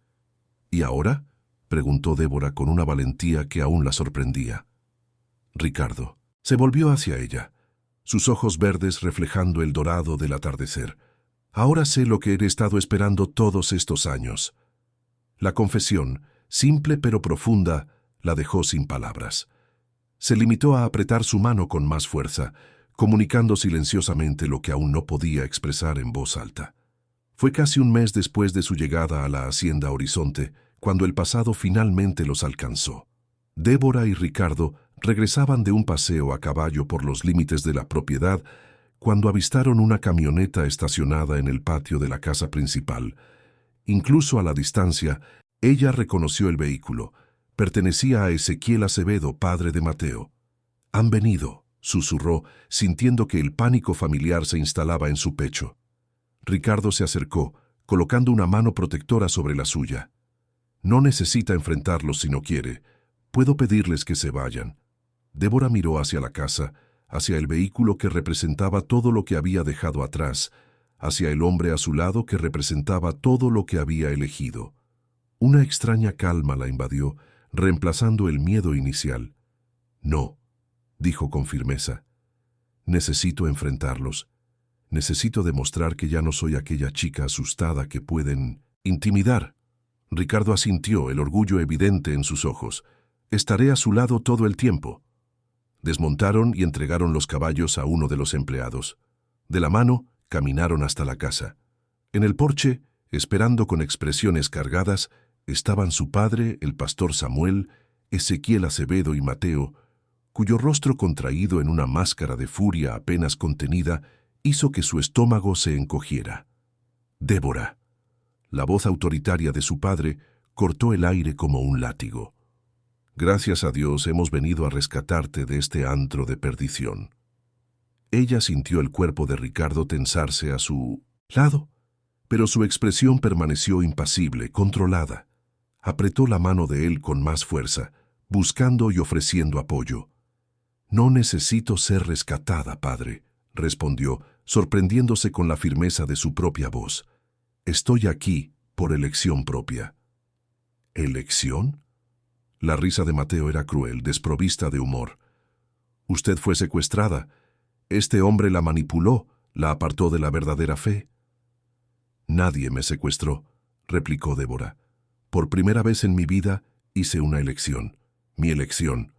¿Y ahora?, preguntó Débora con una valentía que aún la sorprendía. Ricardo se volvió hacia ella, sus ojos verdes reflejando el dorado del atardecer. Ahora sé lo que he estado esperando todos estos años. La confesión, simple pero profunda, la dejó sin palabras. Se limitó a apretar su mano con más fuerza, comunicando silenciosamente lo que aún no podía expresar en voz alta. Fue casi un mes después de su llegada a la hacienda Horizonte, cuando el pasado finalmente los alcanzó. Débora y Ricardo regresaban de un paseo a caballo por los límites de la propiedad cuando avistaron una camioneta estacionada en el patio de la casa principal. Incluso a la distancia, ella reconoció el vehículo. Pertenecía a Ezequiel Acevedo, padre de Mateo. «Han venido», susurró, sintiendo que el pánico familiar se instalaba en su pecho. Ricardo se acercó, colocando una mano protectora sobre la suya. «No necesita enfrentarlos si no quiere. Puedo pedirles que se vayan». Débora miró hacia la casa, hacia el vehículo que representaba todo lo que había dejado atrás, hacia el hombre a su lado que representaba todo lo que había elegido. Una extraña calma la invadió, reemplazando el miedo inicial. «No», dijo con firmeza. «Necesito enfrentarlos. Necesito demostrar que ya no soy aquella chica asustada que pueden intimidar». Ricardo asintió, el orgullo evidente en sus ojos. «Estaré a su lado todo el tiempo». Desmontaron y entregaron los caballos a uno de los empleados. De la mano, caminaron hasta la casa. En el porche, esperando con expresiones cargadas, estaban su padre, el pastor Samuel, Ezequiel Acevedo y Mateo, cuyo rostro contraído en una máscara de furia apenas contenida hizo que su estómago se encogiera. «Débora». La voz autoritaria de su padre cortó el aire como un látigo. «Gracias a Dios hemos venido a rescatarte de este antro de perdición». Ella sintió el cuerpo de Ricardo tensarse a su lado, pero su expresión permaneció impasible, controlada. Apretó la mano de él con más fuerza, buscando y ofreciendo apoyo. «No necesito ser rescatada, padre», respondió, sorprendiéndose con la firmeza de su propia voz. «Estoy aquí por elección propia». «¿Elección?». La risa de Mateo era cruel, desprovista de humor. «Usted fue secuestrada. Este hombre la manipuló, la apartó de la verdadera fe». «Nadie me secuestró», replicó Débora. «Por primera vez en mi vida hice una elección. Mi elección.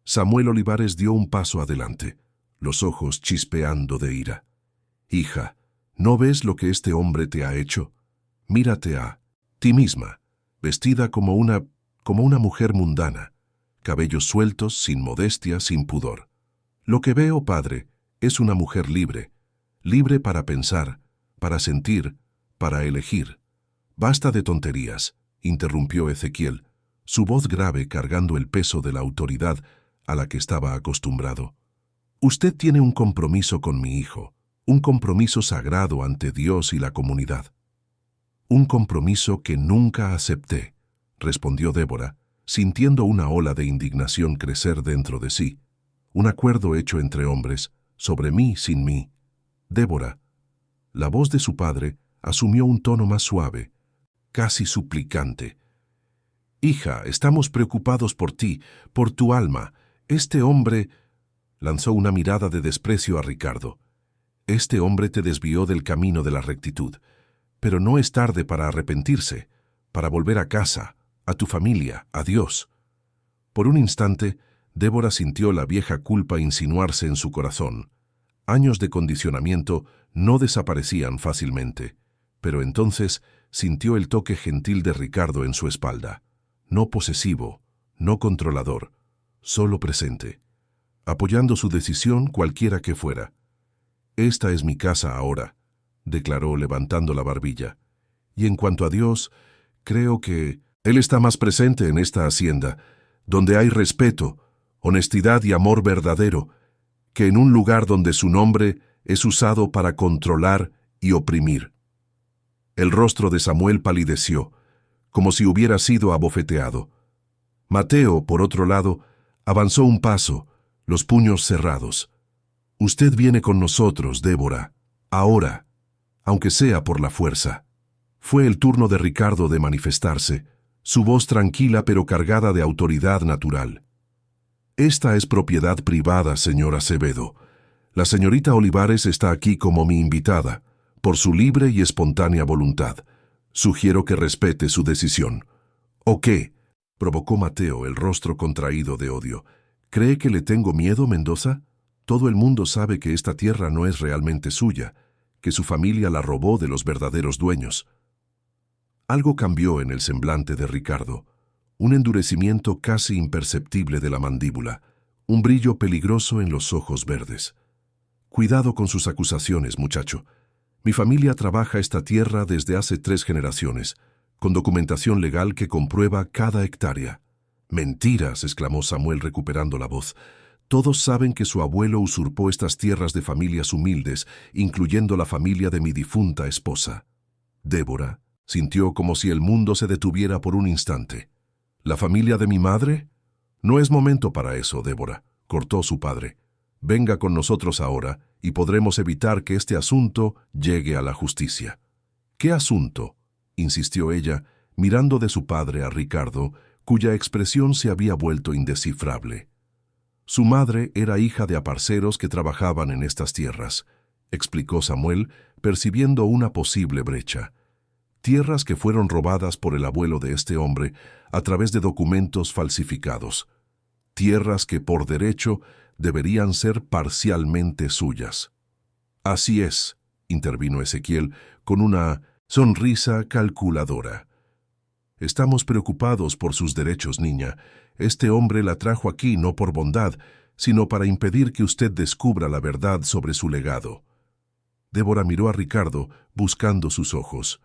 Samuel Olivares dio un paso adelante, los ojos chispeando de ira. Hija, ¿no ves lo que este hombre te ha hecho? Mírate a ti misma, vestida como una mujer mundana, cabellos sueltos, sin modestia, sin pudor. Lo que veo, padre, es una mujer libre, libre para pensar, para sentir, para elegir. Basta de tonterías, interrumpió Ezequiel, su voz grave cargando el peso de la autoridad a la que estaba acostumbrado. Usted tiene un compromiso con mi hijo, un compromiso sagrado ante Dios y la comunidad. Un compromiso que nunca acepté, respondió Débora, sintiendo una ola de indignación crecer dentro de sí. Un acuerdo hecho entre hombres, sobre mí sin mí. Débora. La voz de su padre asumió un tono más suave, casi suplicante. Hija, estamos preocupados por ti, por tu alma. Este hombre... Lanzó una mirada de desprecio a Ricardo. Este hombre te desvió del camino de la rectitud. Pero no es tarde para arrepentirse, para volver a casa, a tu familia, a Dios. Por un instante, Débora sintió la vieja culpa insinuarse en su corazón. Años de condicionamiento no desaparecían fácilmente, pero entonces sintió el toque gentil de Ricardo en su espalda. No posesivo, no controlador, solo presente, apoyando su decisión cualquiera que fuera. Esta es mi casa ahora, declaró levantando la barbilla. Y en cuanto a Dios, creo que Él está más presente en esta hacienda, donde hay respeto, honestidad y amor verdadero, que en un lugar donde su nombre es usado para controlar y oprimir. El rostro de Samuel palideció, como si hubiera sido abofeteado. Mateo, por otro lado, avanzó un paso, los puños cerrados. Usted viene con nosotros, Débora, ahora, aunque sea por la fuerza. Fue el turno de Ricardo de manifestarse, su voz tranquila pero cargada de autoridad natural. Esta es propiedad privada, señor Acevedo. La señorita Olivares está aquí como mi invitada, por su libre y espontánea voluntad. Sugiero que respete su decisión. ¿O qué? Provocó Mateo, el rostro contraído de odio. ¿Cree que le tengo miedo, Mendoza? Todo el mundo sabe que esta tierra no es realmente suya, que su familia la robó de los verdaderos dueños. Algo cambió en el semblante de Ricardo. Un endurecimiento casi imperceptible de la mandíbula, un brillo peligroso en los ojos verdes. Cuidado con sus acusaciones, muchacho. Mi familia trabaja esta tierra desde hace 3 generaciones, con documentación legal que comprueba cada hectárea. Mentiras, exclamó Samuel recuperando la voz. Todos saben que su abuelo usurpó estas tierras de familias humildes, incluyendo la familia de mi difunta esposa. Débora sintió como si el mundo se detuviera por un instante. ¿La familia de mi madre? No es momento para eso, Débora, cortó su padre. Venga con nosotros ahora y podremos evitar que este asunto llegue a la justicia. ¿Qué asunto?, insistió ella, mirando de su padre a Ricardo, cuya expresión se había vuelto indescifrable. Su madre era hija de aparceros que trabajaban en estas tierras, explicó Samuel, percibiendo una posible brecha. Tierras que fueron robadas por el abuelo de este hombre a través de documentos falsificados. Tierras que por derecho deberían ser parcialmente suyas. Así es, intervino Ezequiel con una sonrisa calculadora. Estamos preocupados por sus derechos, niña. Este hombre la trajo aquí no por bondad, sino para impedir que usted descubra la verdad sobre su legado. Débora miró a Ricardo, buscando sus ojos.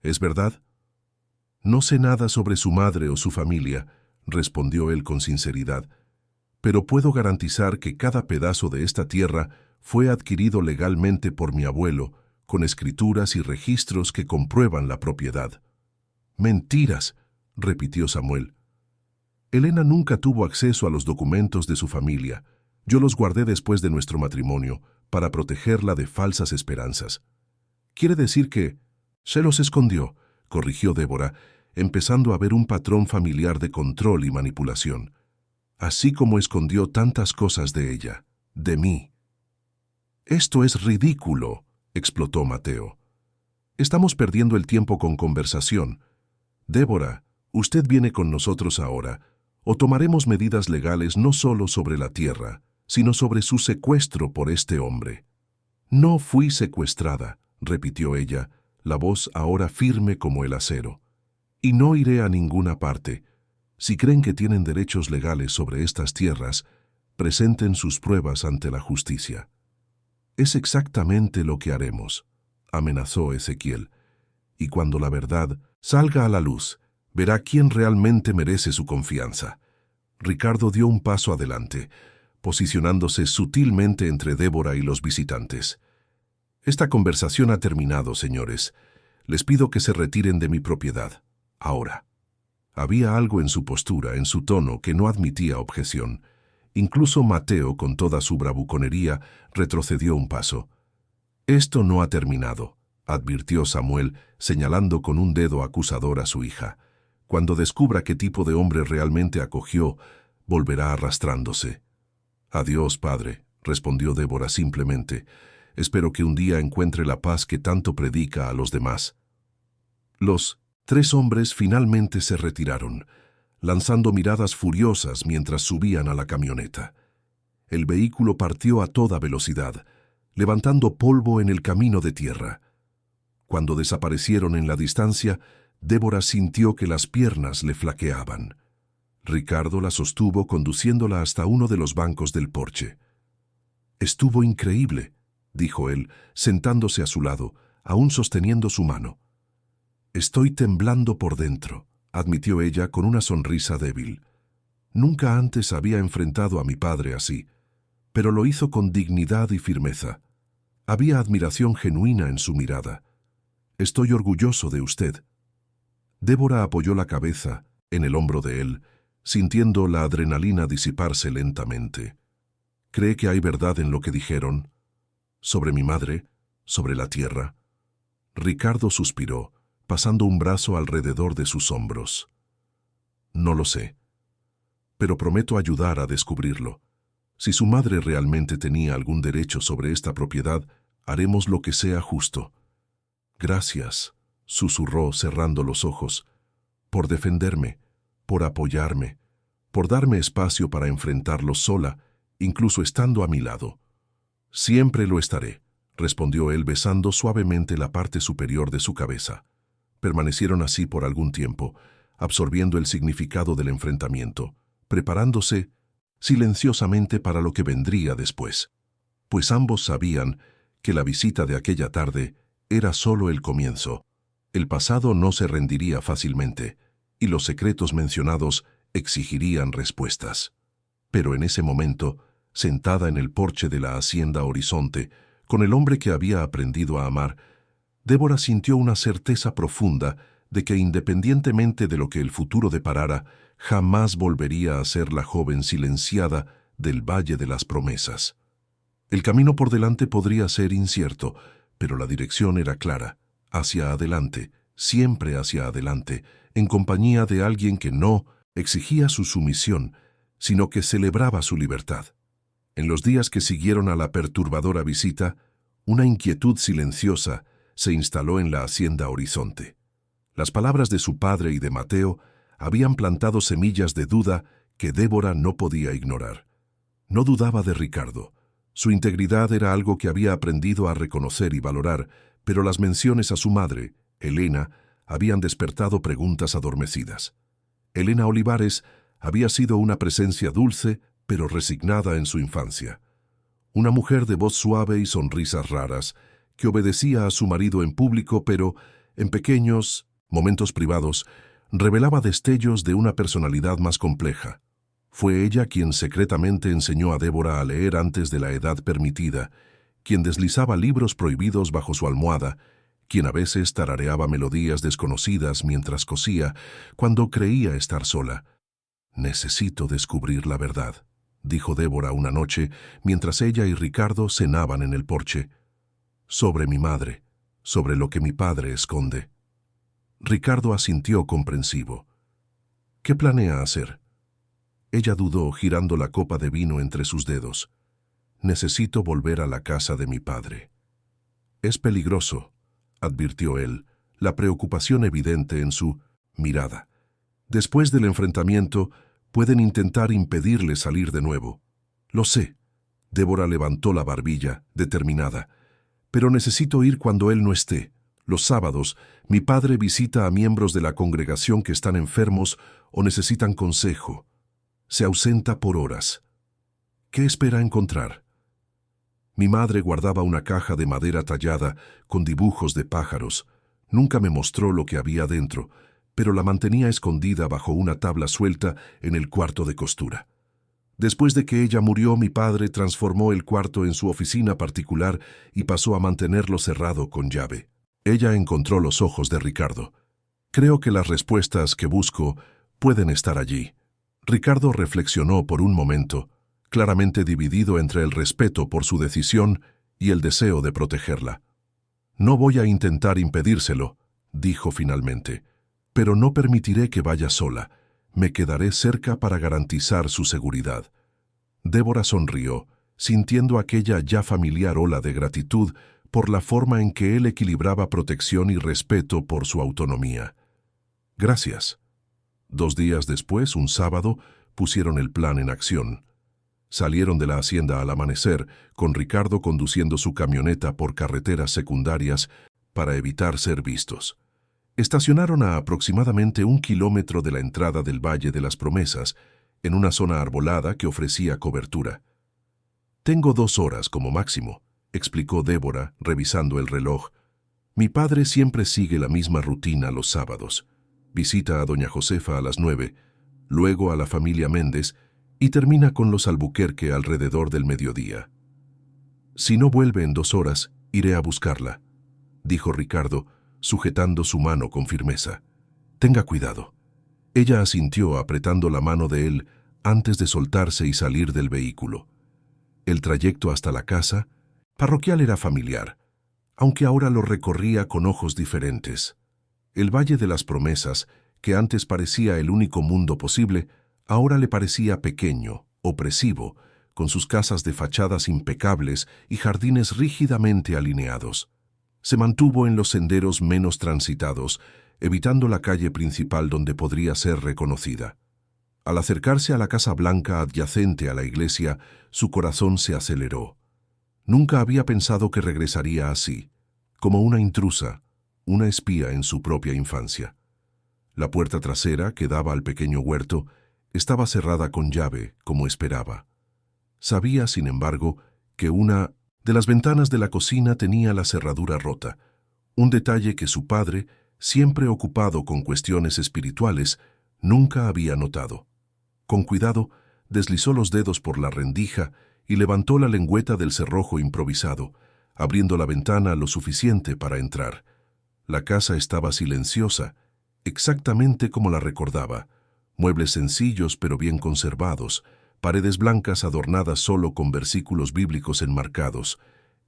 ¿Es verdad? No sé nada sobre su madre o su familia, respondió él con sinceridad, pero puedo garantizar que cada pedazo de esta tierra fue adquirido legalmente por mi abuelo, con escrituras y registros que comprueban la propiedad. Mentiras, repitió Samuel. Elena nunca tuvo acceso a los documentos de su familia. Yo los guardé después de nuestro matrimonio, para protegerla de falsas esperanzas. Quiere decir que se los escondió, corrigió Débora, empezando a ver un patrón familiar de control y manipulación. Así como escondió tantas cosas de ella, de mí. Esto es ridículo, explotó Mateo. Estamos perdiendo el tiempo con conversación. Débora, usted viene con nosotros ahora, o tomaremos medidas legales no solo sobre la tierra, sino sobre su secuestro por este hombre. No fui secuestrada, repitió ella, la voz ahora firme como el acero. Y no iré a ninguna parte. Si creen que tienen derechos legales sobre estas tierras, presenten sus pruebas ante la justicia. Es exactamente lo que haremos, amenazó Ezequiel. Y cuando la verdad salga a la luz, verá quién realmente merece su confianza. Ricardo dio un paso adelante, posicionándose sutilmente entre Débora y los visitantes. Esta conversación ha terminado, señores. Les pido que se retiren de mi propiedad. Ahora. Había algo en su postura, en su tono, que no admitía objeción. Incluso Mateo, con toda su bravuconería, retrocedió un paso. «Esto no ha terminado», advirtió Samuel, señalando con un dedo acusador a su hija. «Cuando descubra qué tipo de hombre realmente acogió, volverá arrastrándose». «Adiós, padre», respondió Débora simplemente. «Espero que un día encuentre la paz que tanto predica a los demás». Los 3 hombres finalmente se retiraron, lanzando miradas furiosas mientras subían a la camioneta. El vehículo partió a toda velocidad, levantando polvo en el camino de tierra. Cuando desaparecieron en la distancia, Débora sintió que las piernas le flaqueaban. Ricardo la sostuvo conduciéndola hasta uno de los bancos del porche. «Estuvo increíble», dijo él, sentándose a su lado, aún sosteniendo su mano. «Estoy temblando por dentro», admitió ella con una sonrisa débil. «Nunca antes había enfrentado a mi padre así, pero lo hizo con dignidad y firmeza. Había admiración genuina en su mirada. Estoy orgulloso de usted». Débora apoyó la cabeza en el hombro de él, sintiendo la adrenalina disiparse lentamente. «¿Cree que hay verdad en lo que dijeron? ¿Sobre mi madre? ¿Sobre la tierra?» Ricardo suspiró, pasando un brazo alrededor de sus hombros. «No lo sé, pero prometo ayudar a descubrirlo. Si su madre realmente tenía algún derecho sobre esta propiedad, haremos lo que sea justo». «Gracias», susurró cerrando los ojos, «por defenderme, por apoyarme, por darme espacio para enfrentarlo sola, incluso estando a mi lado». «Siempre lo estaré», respondió él besando suavemente la parte superior de su cabeza. Permanecieron así por algún tiempo, absorbiendo el significado del enfrentamiento, preparándose silenciosamente para lo que vendría después, pues ambos sabían que la visita de aquella tarde era solo el comienzo. El pasado no se rendiría fácilmente, y los secretos mencionados exigirían respuestas. Pero en ese momento, sentada en el porche de la Hacienda Horizonte, con el hombre que había aprendido a amar, Débora sintió una certeza profunda de que independientemente de lo que el futuro deparara, jamás volvería a ser la joven silenciada del Valle de las Promesas. El camino por delante podría ser incierto, pero la dirección era clara, hacia adelante, siempre hacia adelante, en compañía de alguien que no exigía su sumisión, sino que celebraba su libertad. En los días que siguieron a la perturbadora visita, una inquietud silenciosa se instaló en la Hacienda Horizonte. Las palabras de su padre y de Mateo habían plantado semillas de duda que Débora no podía ignorar. No dudaba de Ricardo. Su integridad era algo que había aprendido a reconocer y valorar, pero las menciones a su madre, Elena, habían despertado preguntas adormecidas. Elena Olivares había sido una presencia dulce, pero resignada en su infancia. Una mujer de voz suave y sonrisas raras, que obedecía a su marido en público, pero en pequeños momentos privados revelaba destellos de una personalidad más compleja. Fue ella quien secretamente enseñó a Débora a leer antes de la edad permitida, quien deslizaba libros prohibidos bajo su almohada, quien a veces tarareaba melodías desconocidas mientras cosía, cuando creía estar sola. «Necesito descubrir la verdad», dijo Débora una noche, mientras ella y Ricardo cenaban en el porche. «Sobre mi madre, sobre lo que mi padre esconde». Ricardo asintió comprensivo. «¿Qué planea hacer?» Ella dudó, girando la copa de vino entre sus dedos. «Necesito volver a la casa de mi padre». «Es peligroso», advirtió él, la preocupación evidente en su mirada. «Después del enfrentamiento, Pueden intentar impedirle salir de nuevo. Lo sé. Débora levantó la barbilla, determinada. Pero necesito ir cuando él no esté. Los sábados, mi padre visita a miembros de la congregación que están enfermos o necesitan consejo. Se ausenta por horas. ¿Qué espera encontrar? Mi madre guardaba una caja de madera tallada con dibujos de pájaros. Nunca me mostró lo que había dentro, pero la mantenía escondida bajo una tabla suelta en el cuarto de costura. Después de que ella murió, mi padre transformó el cuarto en su oficina particular y pasó a mantenerlo cerrado con llave. Ella encontró los ojos de Ricardo. Creo que las respuestas que busco pueden estar allí. Ricardo reflexionó por un momento, claramente dividido entre el respeto por su decisión y el deseo de protegerla. No voy a intentar impedírselo, dijo finalmente, pero no permitiré que vaya sola. Me quedaré cerca para garantizar su seguridad. Débora sonrió, sintiendo aquella ya familiar ola de gratitud por la forma en que él equilibraba protección y respeto por su autonomía. Gracias. 2 días después, un sábado, pusieron el plan en acción. Salieron de la hacienda al amanecer, con Ricardo conduciendo su camioneta por carreteras secundarias para evitar ser vistos. Estacionaron a aproximadamente 1 kilómetro de la entrada del Valle de las Promesas, en una zona arbolada que ofrecía cobertura. «Tengo 2 horas como máximo», explicó Débora, revisando el reloj. «Mi padre siempre sigue la misma rutina los sábados. Visita a doña Josefa a las 9, luego a la familia Méndez y termina con los Albuquerque alrededor del mediodía. Si no vuelve en 2 horas, iré a buscarla», dijo Ricardo, sujetando su mano con firmeza. «Tenga cuidado». Ella asintió apretando la mano de él antes de soltarse y salir del vehículo. El trayecto hasta la casa parroquial era familiar, aunque ahora lo recorría con ojos diferentes. El Valle de las Promesas, que antes parecía el único mundo posible, ahora le parecía pequeño, opresivo, con sus casas de fachadas impecables y jardines rígidamente alineados. Se mantuvo en los senderos menos transitados, evitando la calle principal donde podría ser reconocida. Al acercarse a la Casa Blanca adyacente a la iglesia, su corazón se aceleró. Nunca había pensado que regresaría así, como una intrusa, una espía en su propia infancia. La puerta trasera, que daba al pequeño huerto, estaba cerrada con llave, como esperaba. Sabía, sin embargo, que una de las ventanas de la cocina tenía la cerradura rota, un detalle que su padre, siempre ocupado con cuestiones espirituales, nunca había notado. Con cuidado, deslizó los dedos por la rendija y levantó la lengüeta del cerrojo improvisado, abriendo la ventana lo suficiente para entrar. La casa estaba silenciosa, exactamente como la recordaba. Muebles sencillos pero bien conservados, paredes blancas adornadas solo con versículos bíblicos enmarcados,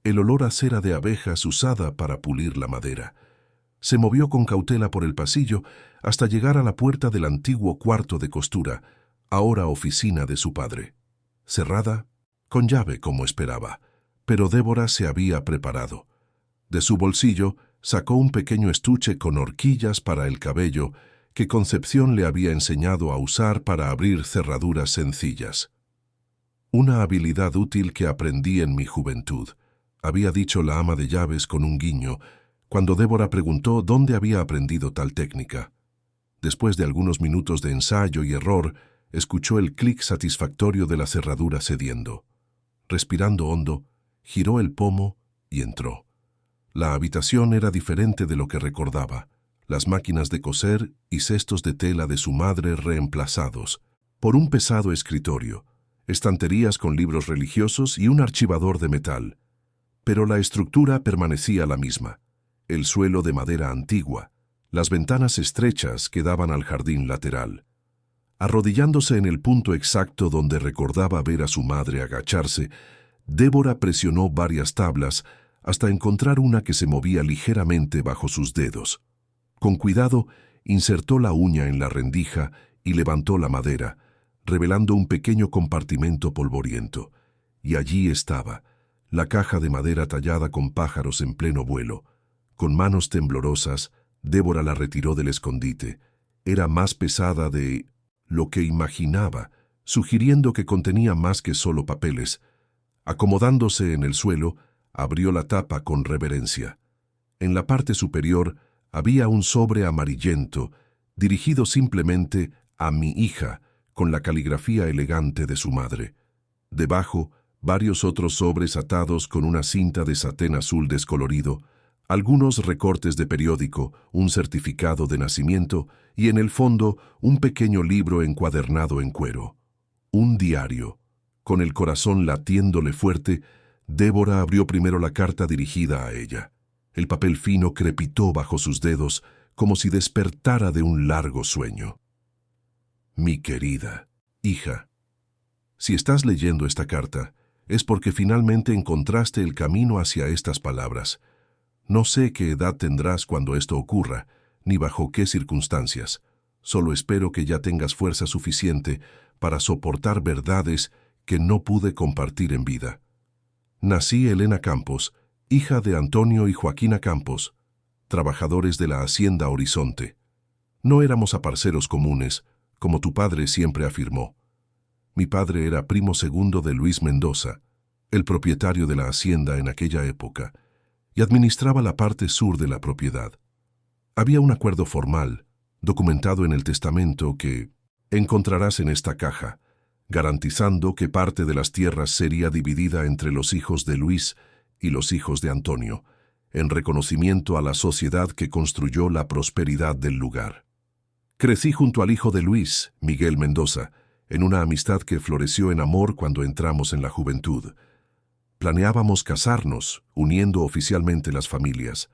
el olor a cera de abejas usada para pulir la madera. Se movió con cautela por el pasillo hasta llegar a la puerta del antiguo cuarto de costura, ahora oficina de su padre. Cerrada, con llave como esperaba, pero Débora se había preparado. De su bolsillo sacó un pequeño estuche con horquillas para el cabello que Concepción le había enseñado a usar para abrir cerraduras sencillas. «Una habilidad útil que aprendí en mi juventud», había dicho la ama de llaves con un guiño, cuando Débora preguntó dónde había aprendido tal técnica. Después de algunos minutos de ensayo y error, escuchó el clic satisfactorio de la cerradura cediendo. Respirando hondo, giró el pomo y entró. La habitación era diferente de lo que recordaba. Las máquinas de coser y cestos de tela de su madre reemplazados por un pesado escritorio, estanterías con libros religiosos y un archivador de metal. Pero la estructura permanecía la misma. El suelo de madera antigua, las ventanas estrechas que daban al jardín lateral. Arrodillándose en el punto exacto donde recordaba ver a su madre agacharse, Débora presionó varias tablas hasta encontrar una que se movía ligeramente bajo sus dedos. Con cuidado, insertó la uña en la rendija y levantó la madera, revelando un pequeño compartimento polvoriento. Y allí estaba, la caja de madera tallada con pájaros en pleno vuelo. Con manos temblorosas, Débora la retiró del escondite. Era más pesada de lo que imaginaba, sugiriendo que contenía más que solo papeles. Acomodándose en el suelo, abrió la tapa con reverencia. En la parte superior había un sobre amarillento, dirigido simplemente a mi hija, con la caligrafía elegante de su madre. Debajo, varios otros sobres atados con una cinta de satén azul descolorido, algunos recortes de periódico, un certificado de nacimiento y en el fondo un pequeño libro encuadernado en cuero. Un diario. Con el corazón latiéndole fuerte, Débora abrió primero la carta dirigida a ella. El papel fino crepitó bajo sus dedos como si despertara de un largo sueño. Mi querida hija, si estás leyendo esta carta, es porque finalmente encontraste el camino hacia estas palabras. No sé qué edad tendrás cuando esto ocurra, ni bajo qué circunstancias. Solo espero que ya tengas fuerza suficiente para soportar verdades que no pude compartir en vida. Nací Elena Campos, hija de Antonio y Joaquina Campos, trabajadores de la Hacienda Horizonte. No éramos aparceros comunes, como tu padre siempre afirmó. Mi padre era primo segundo de Luis Mendoza, el propietario de la hacienda en aquella época, y administraba la parte sur de la propiedad. Había un acuerdo formal, documentado en el testamento que encontrarás en esta caja, garantizando que parte de las tierras sería dividida entre los hijos de Luis y los hijos de Antonio, en reconocimiento a la sociedad que construyó la prosperidad del lugar. Crecí junto al hijo de Luis, Miguel Mendoza, en una amistad que floreció en amor cuando entramos en la juventud. Planeábamos casarnos, uniendo oficialmente las familias.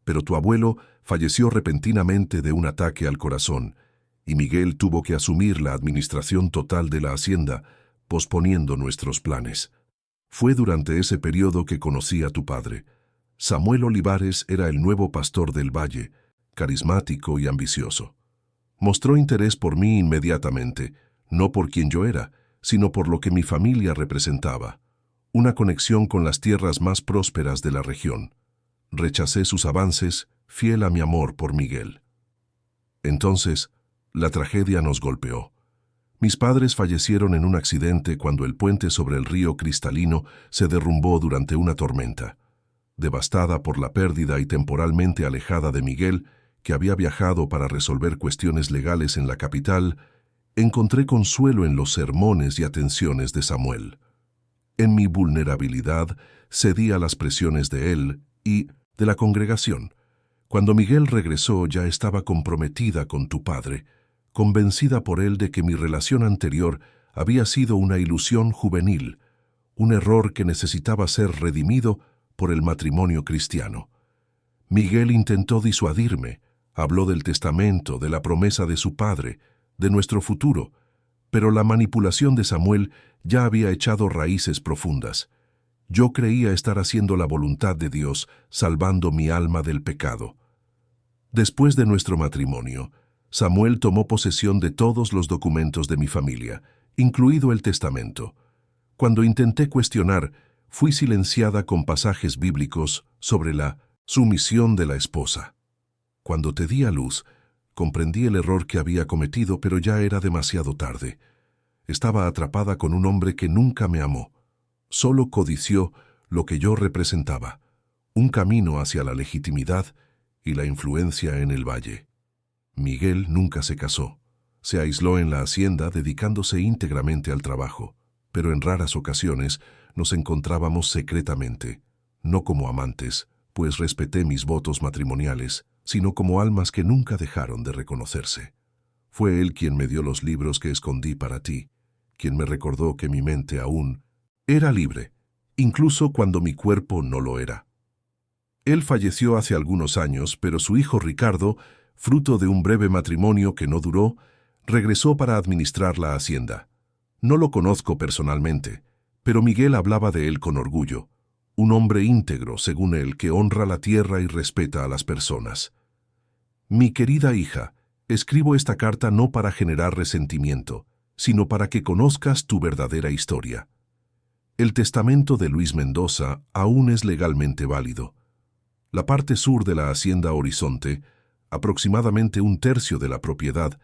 Pero tu abuelo falleció repentinamente de un ataque al corazón, y Miguel tuvo que asumir la administración total de la hacienda, posponiendo nuestros planes. Fue durante ese periodo que conocí a tu padre. Samuel Olivares era el nuevo pastor del valle, carismático y ambicioso. Mostró interés por mí inmediatamente, no por quien yo era, sino por lo que mi familia representaba. Una conexión con las tierras más prósperas de la región. Rechacé sus avances, fiel a mi amor por Miguel. Entonces, la tragedia nos golpeó. Mis padres fallecieron en un accidente cuando el puente sobre el río Cristalino se derrumbó durante una tormenta. Devastada por la pérdida y temporalmente alejada de Miguel, que había viajado para resolver cuestiones legales en la capital, encontré consuelo en los sermones y atenciones de Samuel. En mi vulnerabilidad cedí a las presiones de él y de la congregación. Cuando Miguel regresó ya estaba comprometida con tu padre, convencida por él de que mi relación anterior había sido una ilusión juvenil, un error que necesitaba ser redimido por el matrimonio cristiano. Miguel intentó disuadirme, habló del testamento, de la promesa de su padre, de nuestro futuro, pero la manipulación de Samuel ya había echado raíces profundas. Yo creía estar haciendo la voluntad de Dios, salvando mi alma del pecado. Después de nuestro matrimonio, Samuel tomó posesión de todos los documentos de mi familia, incluido el testamento. Cuando intenté cuestionar, fui silenciada con pasajes bíblicos sobre la sumisión de la esposa. Cuando te di a luz, comprendí el error que había cometido, pero ya era demasiado tarde. Estaba atrapada con un hombre que nunca me amó. Solo codició lo que yo representaba, un camino hacia la legitimidad y la influencia en el valle. Miguel nunca se casó. Se aisló en la hacienda dedicándose íntegramente al trabajo, pero en raras ocasiones nos encontrábamos secretamente, no como amantes, pues respeté mis votos matrimoniales, sino como almas que nunca dejaron de reconocerse. Fue él quien me dio los libros que escondí para ti, quien me recordó que mi mente aún era libre, incluso cuando mi cuerpo no lo era. Él falleció hace algunos años, pero su hijo Ricardo, fruto de un breve matrimonio que no duró, regresó para administrar la hacienda. No lo conozco personalmente, pero Miguel hablaba de él con orgullo. Un hombre íntegro, según él, que honra la tierra y respeta a las personas. Mi querida hija, escribo esta carta no para generar resentimiento, sino para que conozcas tu verdadera historia. El testamento de Luis Mendoza aún es legalmente válido. La parte sur de la Hacienda Horizonte, aproximadamente un tercio de la propiedad,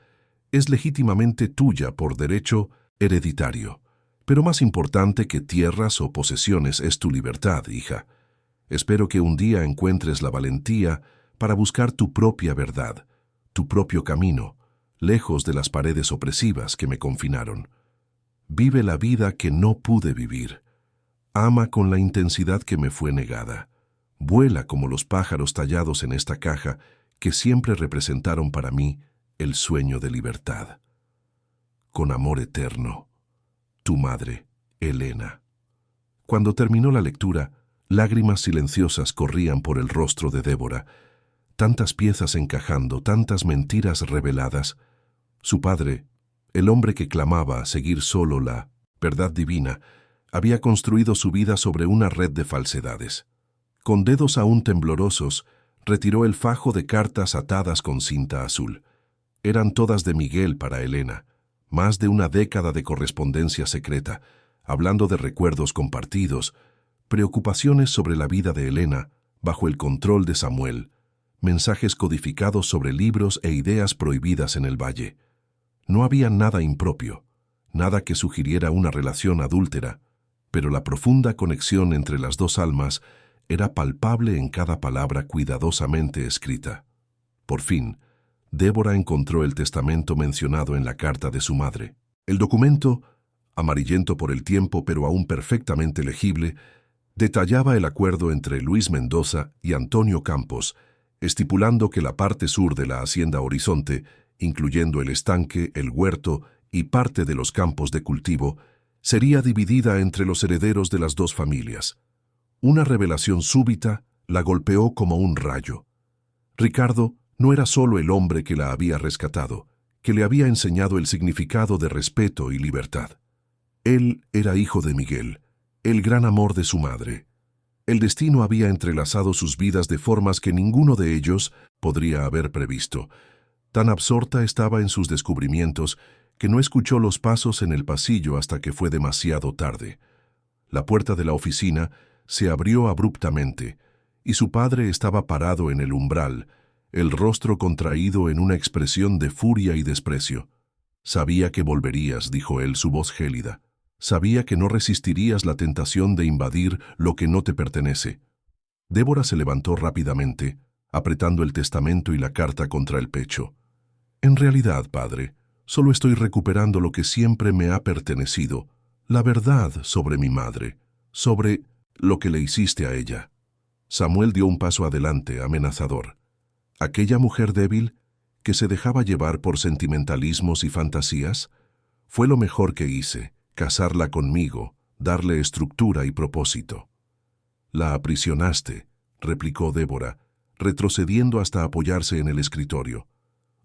es legítimamente tuya por derecho hereditario. Pero más importante que tierras o posesiones es tu libertad, hija. Espero que un día encuentres la valentía para buscar tu propia verdad, tu propio camino, lejos de las paredes opresivas que me confinaron. Vive la vida que no pude vivir. Ama con la intensidad que me fue negada. Vuela como los pájaros tallados en esta caja que siempre representaron para mí el sueño de libertad. Con amor eterno, tu madre, Elena. Cuando terminó la lectura, lágrimas silenciosas corrían por el rostro de Débora. Tantas piezas encajando, tantas mentiras reveladas. Su padre, el hombre que clamaba a seguir solo la verdad divina, había construido su vida sobre una red de falsedades. Con dedos aún temblorosos, retiró el fajo de cartas atadas con cinta azul. Eran todas de Miguel para Elena, más de una década de correspondencia secreta, hablando de recuerdos compartidos, preocupaciones sobre la vida de Elena, bajo el control de Samuel, mensajes codificados sobre libros e ideas prohibidas en el valle. No había nada impropio, nada que sugiriera una relación adúltera, pero la profunda conexión entre las dos almas era palpable en cada palabra cuidadosamente escrita. Por fin, Débora encontró el testamento mencionado en la carta de su madre. El documento, amarillento por el tiempo pero aún perfectamente legible, detallaba el acuerdo entre Luis Mendoza y Antonio Campos, estipulando que la parte sur de la Hacienda Horizonte, incluyendo el estanque, el huerto y parte de los campos de cultivo, sería dividida entre los herederos de las dos familias. Una revelación súbita la golpeó como un rayo. Ricardo no era solo el hombre que la había rescatado, que le había enseñado el significado de respeto y libertad. Él era hijo de Miguel, el gran amor de su madre. El destino había entrelazado sus vidas de formas que ninguno de ellos podría haber previsto. Tan absorta estaba en sus descubrimientos que no escuchó los pasos en el pasillo hasta que fue demasiado tarde. La puerta de la oficina se abrió abruptamente, y su padre estaba parado en el umbral, el rostro contraído en una expresión de furia y desprecio. «Sabía que volverías», dijo él, su voz gélida. «Sabía que no resistirías la tentación de invadir lo que no te pertenece». Débora se levantó rápidamente, apretando el testamento y la carta contra el pecho. «En realidad, padre, solo estoy recuperando lo que siempre me ha pertenecido, la verdad sobre mi madre, sobre lo que le hiciste a ella». Samuel dio un paso adelante, amenazador. Aquella mujer débil, que se dejaba llevar por sentimentalismos y fantasías, fue lo mejor que hice, casarla conmigo, darle estructura y propósito. «La aprisionaste», replicó Débora, retrocediendo hasta apoyarse en el escritorio.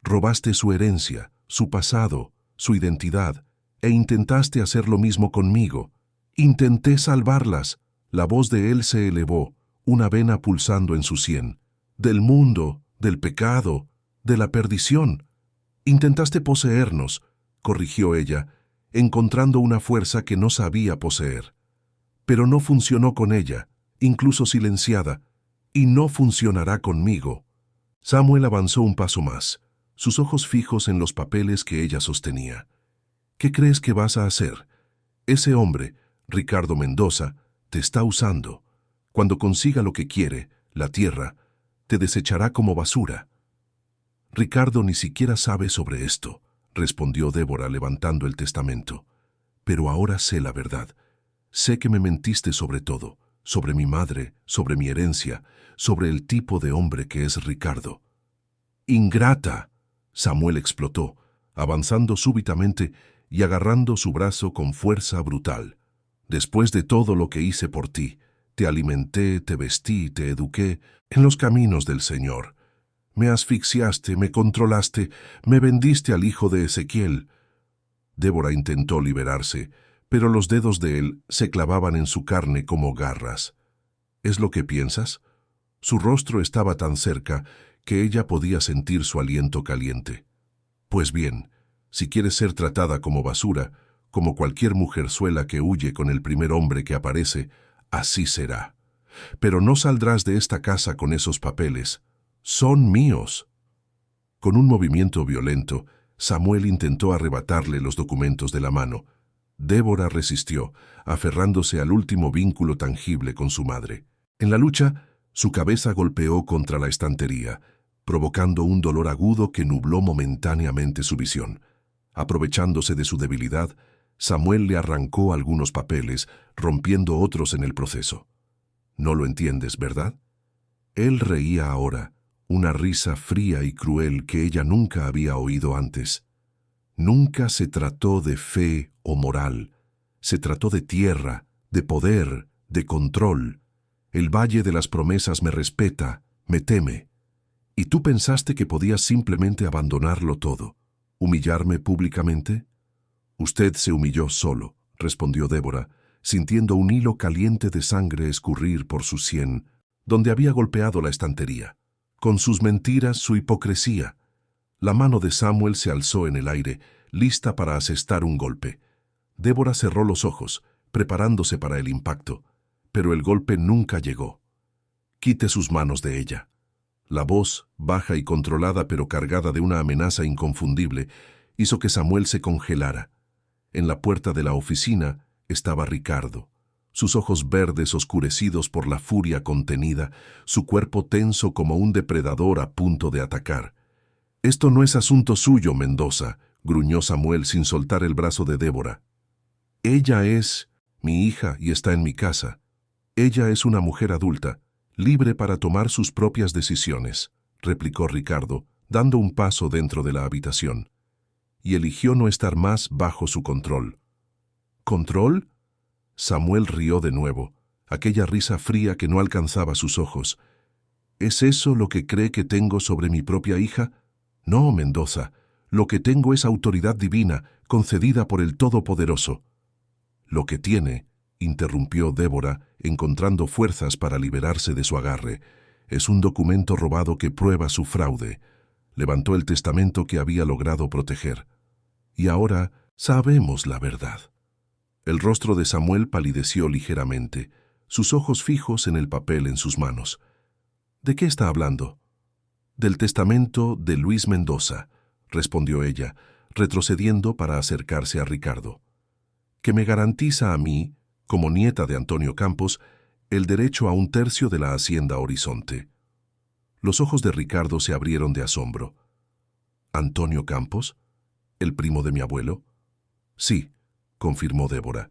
«Robaste su herencia, su pasado, su identidad, e intentaste hacer lo mismo conmigo. Intenté salvarlas». La voz de él se elevó, una vena pulsando en su sien. «Del mundo, del pecado, de la perdición. Intentaste poseernos», corrigió ella, encontrando una fuerza que no sabía poseer. «Pero no funcionó con ella, incluso silenciada, y no funcionará conmigo». Samuel avanzó un paso más, sus ojos fijos en los papeles que ella sostenía. «¿Qué crees que vas a hacer? Ese hombre, Ricardo Mendoza, te está usando. Cuando consiga lo que quiere, la tierra, te desechará como basura». «Ricardo ni siquiera sabe sobre esto», respondió Débora levantando el testamento. «Pero ahora sé la verdad. Sé que me mentiste sobre todo, sobre mi madre, sobre mi herencia, sobre el tipo de hombre que es Ricardo». «¡Ingrata!», Samuel explotó, avanzando súbitamente y agarrando su brazo con fuerza brutal. «Después de todo lo que hice por ti, te alimenté, te vestí, te eduqué en los caminos del Señor. Me asfixiaste, me controlaste, me vendiste al hijo de Ezequiel». Débora intentó liberarse, pero los dedos de él se clavaban en su carne como garras. «¿Es lo que piensas?». Su rostro estaba tan cerca que ella podía sentir su aliento caliente. «Pues bien, si quieres ser tratada como basura, como cualquier mujerzuela que huye con el primer hombre que aparece, así será. Pero no saldrás de esta casa con esos papeles. Son míos». Con un movimiento violento, Samuel intentó arrebatarle los documentos de la mano. Débora resistió, aferrándose al último vínculo tangible con su madre. En la lucha, su cabeza golpeó contra la estantería, provocando un dolor agudo que nubló momentáneamente su visión. Aprovechándose de su debilidad, Samuel le arrancó algunos papeles, rompiendo otros en el proceso. ¿No lo entiendes, verdad? Él reía ahora, una risa fría y cruel que ella nunca había oído antes. Nunca se trató de fe o moral. Se trató de tierra, de poder, de control. El Valle de las Promesas me respeta, me teme. ¿Y tú pensaste que podías simplemente abandonarlo todo, humillarme públicamente? Usted se humilló solo, respondió Débora, sintiendo un hilo caliente de sangre escurrir por su sien, donde había golpeado la estantería. Con sus mentiras, su hipocresía. La mano de Samuel se alzó en el aire, lista para asestar un golpe. Débora cerró los ojos, preparándose para el impacto, pero el golpe nunca llegó. Quite sus manos de ella. La voz, baja y controlada pero cargada de una amenaza inconfundible, hizo que Samuel se congelara. En la puerta de la oficina estaba Ricardo, sus ojos verdes oscurecidos por la furia contenida, su cuerpo tenso como un depredador a punto de atacar. «Esto no es asunto suyo, Mendoza», gruñó Samuel sin soltar el brazo de Débora. «Ella es mi hija y está en mi casa. Ella es una mujer adulta, libre para tomar sus propias decisiones», replicó Ricardo, dando un paso dentro de la habitación. Y eligió no estar más bajo su control. ¿Control? Samuel rió de nuevo, aquella risa fría que no alcanzaba sus ojos. ¿Es eso lo que cree que tengo sobre mi propia hija? No, Mendoza, lo que tengo es autoridad divina, concedida por el Todopoderoso. Lo que tiene, interrumpió Débora, encontrando fuerzas para liberarse de su agarre, es un documento robado que prueba su fraude. Levantó el testamento que había logrado proteger. Y ahora sabemos la verdad. El rostro de Samuel palideció ligeramente, sus ojos fijos en el papel en sus manos. ¿De qué está hablando? Del testamento de Luis Mendoza, respondió ella, retrocediendo para acercarse a Ricardo, que me garantiza a mí, como nieta de Antonio Campos, el derecho a 1/3 de la hacienda Horizonte. Los ojos de Ricardo se abrieron de asombro. ¿Antonio Campos? ¿El primo de mi abuelo? Sí, confirmó Débora.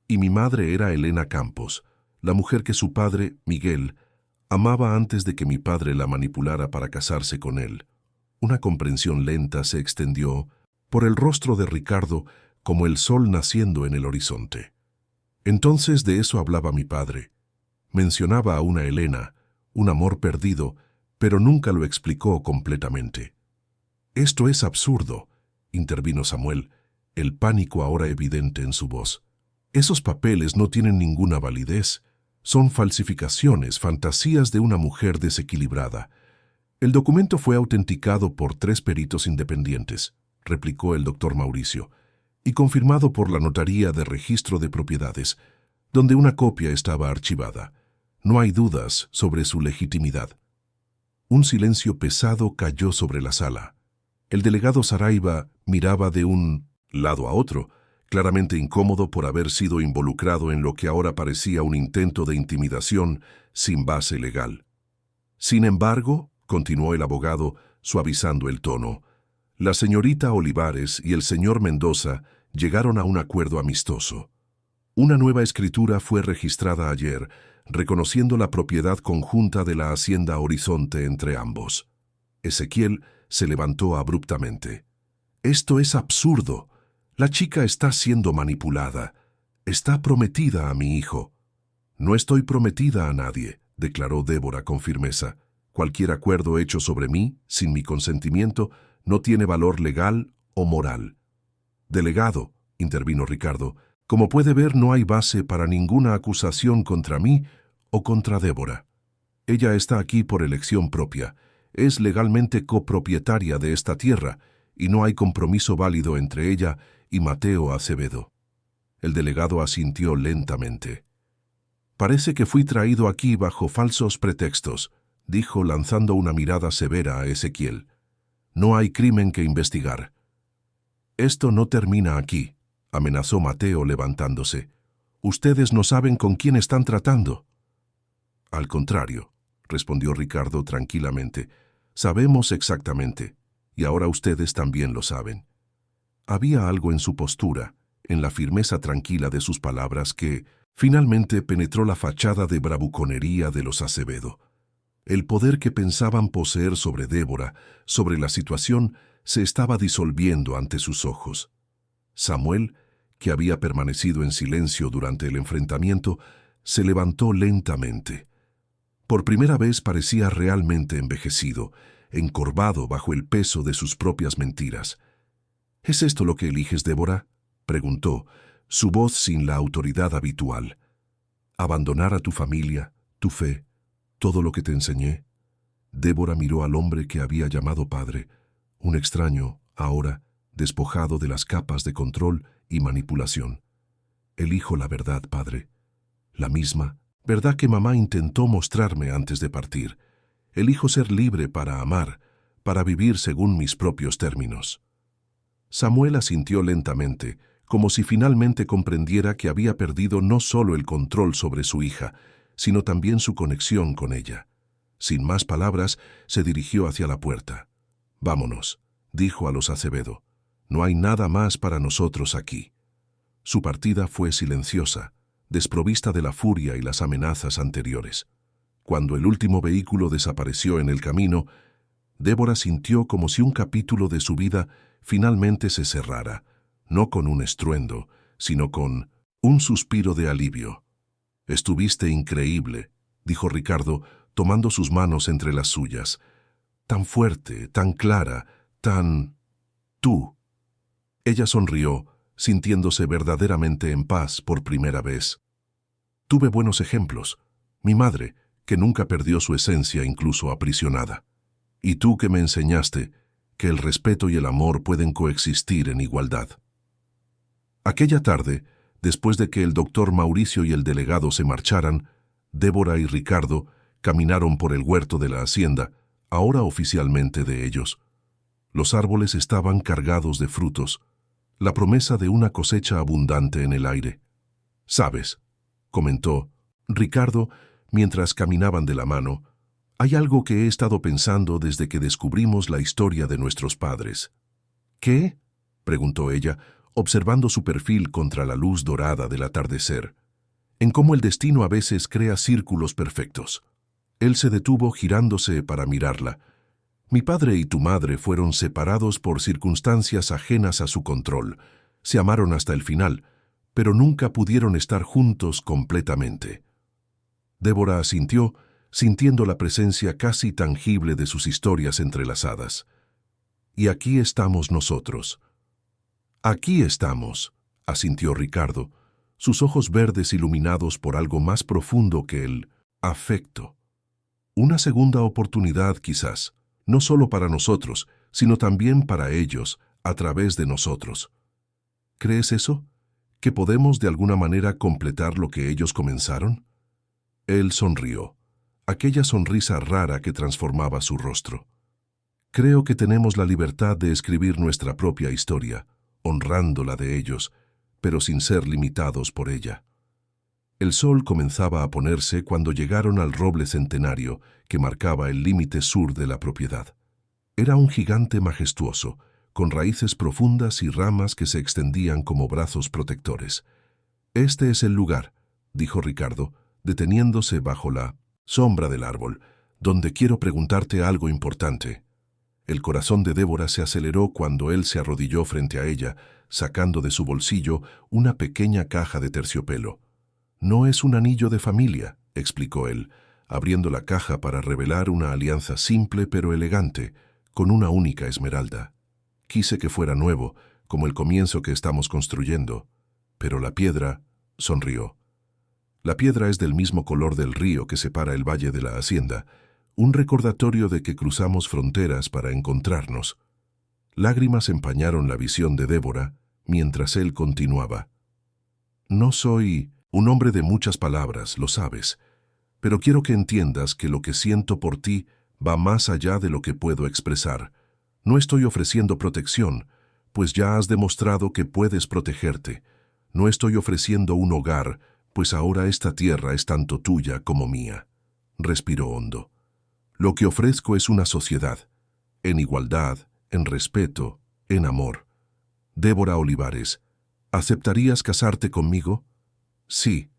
Y mi madre era Elena Campos, la mujer que su padre, Miguel, amaba antes de que mi padre la manipulara para casarse con él. Una comprensión lenta se extendió por el rostro de Ricardo como el sol naciendo en el horizonte. Entonces de eso hablaba mi padre. Mencionaba a una Elena, un amor perdido, pero nunca lo explicó completamente. «Esto es absurdo», intervino Samuel, el pánico ahora evidente en su voz. «Esos papeles no tienen ninguna validez. Son falsificaciones, fantasías de una mujer desequilibrada. El documento fue autenticado por 3 peritos independientes», replicó el doctor Mauricio, «y confirmado por la Notaría de Registro de Propiedades, donde una copia estaba archivada. No hay dudas sobre su legitimidad». Un silencio pesado cayó sobre la sala. El delegado Saraiva miraba de un lado a otro, claramente incómodo por haber sido involucrado en lo que ahora parecía un intento de intimidación sin base legal. «Sin embargo», continuó el abogado, suavizando el tono, «la señorita Olivares y el señor Mendoza llegaron a un acuerdo amistoso. Una nueva escritura fue registrada ayer, reconociendo la propiedad conjunta de la hacienda Horizonte entre ambos». Ezequiel se levantó abruptamente. «Esto es absurdo. La chica está siendo manipulada. Está prometida a mi hijo». «No estoy prometida a nadie», declaró Débora con firmeza. «Cualquier acuerdo hecho sobre mí, sin mi consentimiento, no tiene valor legal o moral». «Delegado», intervino Ricardo, «como puede ver, no hay base para ninguna acusación contra mí o contra Débora. Ella está aquí por elección propia. Es legalmente copropietaria de esta tierra y no hay compromiso válido entre ella y Mateo Acevedo». El delegado asintió lentamente. «Parece que fui traído aquí bajo falsos pretextos», dijo lanzando una mirada severa a Ezequiel. «No hay crimen que investigar. Esto no termina aquí, amenazó Mateo levantándose. Ustedes no saben con quién están tratando. Al contrario, respondió Ricardo tranquilamente. Sabemos exactamente, y ahora ustedes también lo saben. Había algo en su postura, en la firmeza tranquila de sus palabras que finalmente penetró la fachada de bravuconería de los Acevedo. El poder que pensaban poseer sobre Débora, sobre la situación, se estaba disolviendo ante sus ojos. Samuel, que había permanecido en silencio durante el enfrentamiento, se levantó lentamente. Por primera vez parecía realmente envejecido, encorvado bajo el peso de sus propias mentiras. ¿Es esto lo que eliges, Débora?, preguntó, su voz sin la autoridad habitual. ¿Abandonar a tu familia, tu fe, todo lo que te enseñé? Débora miró al hombre que había llamado padre, un extraño, ahora, despojado de las capas de control y manipulación. Elijo la verdad, padre. La misma verdad que mamá intentó mostrarme antes de partir. Elijo ser libre para amar, para vivir según mis propios términos. Samuel asintió lentamente, como si finalmente comprendiera que había perdido no solo el control sobre su hija, sino también su conexión con ella. Sin más palabras, se dirigió hacia la puerta. «Vámonos», dijo a los Acevedo. «No hay nada más para nosotros aquí». Su partida fue silenciosa, desprovista de la furia y las amenazas anteriores. Cuando el último vehículo desapareció en el camino, Débora sintió como si un capítulo de su vida finalmente se cerrara, no con un estruendo, sino con un suspiro de alivio. «Estuviste increíble», dijo Ricardo, tomando sus manos entre las suyas. «Tan fuerte, tan clara, tan... tú». Ella sonrió, sintiéndose verdaderamente en paz por primera vez. «Tuve buenos ejemplos. Mi madre, que nunca perdió su esencia incluso aprisionada. Y tú que me enseñaste que el respeto y el amor pueden coexistir en igualdad». Aquella tarde, después de que el doctor Mauricio y el delegado se marcharan, Débora y Ricardo caminaron por el huerto de la hacienda, ahora oficialmente de ellos. Los árboles estaban cargados de frutos, la promesa de una cosecha abundante en el aire. «¿Sabes?», comentó Ricardo mientras caminaban de la mano, «hay algo que he estado pensando desde que descubrimos la historia de nuestros padres». «¿Qué?», preguntó ella, observando su perfil contra la luz dorada del atardecer. «En cómo el destino a veces crea círculos perfectos». Él se detuvo girándose para mirarla. «Mi padre y tu madre fueron separados por circunstancias ajenas a su control. Se amaron hasta el final, pero nunca pudieron estar juntos completamente». Débora asintió, sintiendo la presencia casi tangible de sus historias entrelazadas. «Y aquí estamos nosotros». «Aquí estamos», asintió Ricardo, sus ojos verdes iluminados por algo más profundo que el afecto. «Una segunda oportunidad, quizás, no solo para nosotros, sino también para ellos, a través de nosotros». «¿Crees eso? ¿Que podemos de alguna manera completar lo que ellos comenzaron?» Él sonrió, aquella sonrisa rara que transformaba su rostro. «Creo que tenemos la libertad de escribir nuestra propia historia, honrando la de ellos, pero sin ser limitados por ella». El sol comenzaba a ponerse cuando llegaron al roble centenario que marcaba el límite sur de la propiedad. Era un gigante majestuoso, con raíces profundas y ramas que se extendían como brazos protectores. «Este es el lugar», dijo Ricardo, deteniéndose bajo la sombra del árbol, «donde quiero preguntarte algo importante». El corazón de Débora se aceleró cuando él se arrodilló frente a ella, sacando de su bolsillo una pequeña caja de terciopelo. «No es un anillo de familia», explicó él, abriendo la caja para revelar una alianza simple pero elegante, con una única esmeralda. «Quise que fuera nuevo, como el comienzo que estamos construyendo. Pero la piedra», sonrió. «La piedra es del mismo color del río que separa el valle de la hacienda, un recordatorio de que cruzamos fronteras para encontrarnos». Lágrimas empañaron la visión de Débora mientras él continuaba. «No soy un hombre de muchas palabras, lo sabes, pero quiero que entiendas que lo que siento por ti va más allá de lo que puedo expresar. No estoy ofreciendo protección, pues ya has demostrado que puedes protegerte. No estoy ofreciendo un hogar, pues ahora esta tierra es tanto tuya como mía. Respiró hondo. Lo que ofrezco es una sociedad, en igualdad, en respeto, en amor. Débora Olivares, ¿aceptarías casarte conmigo? Sí,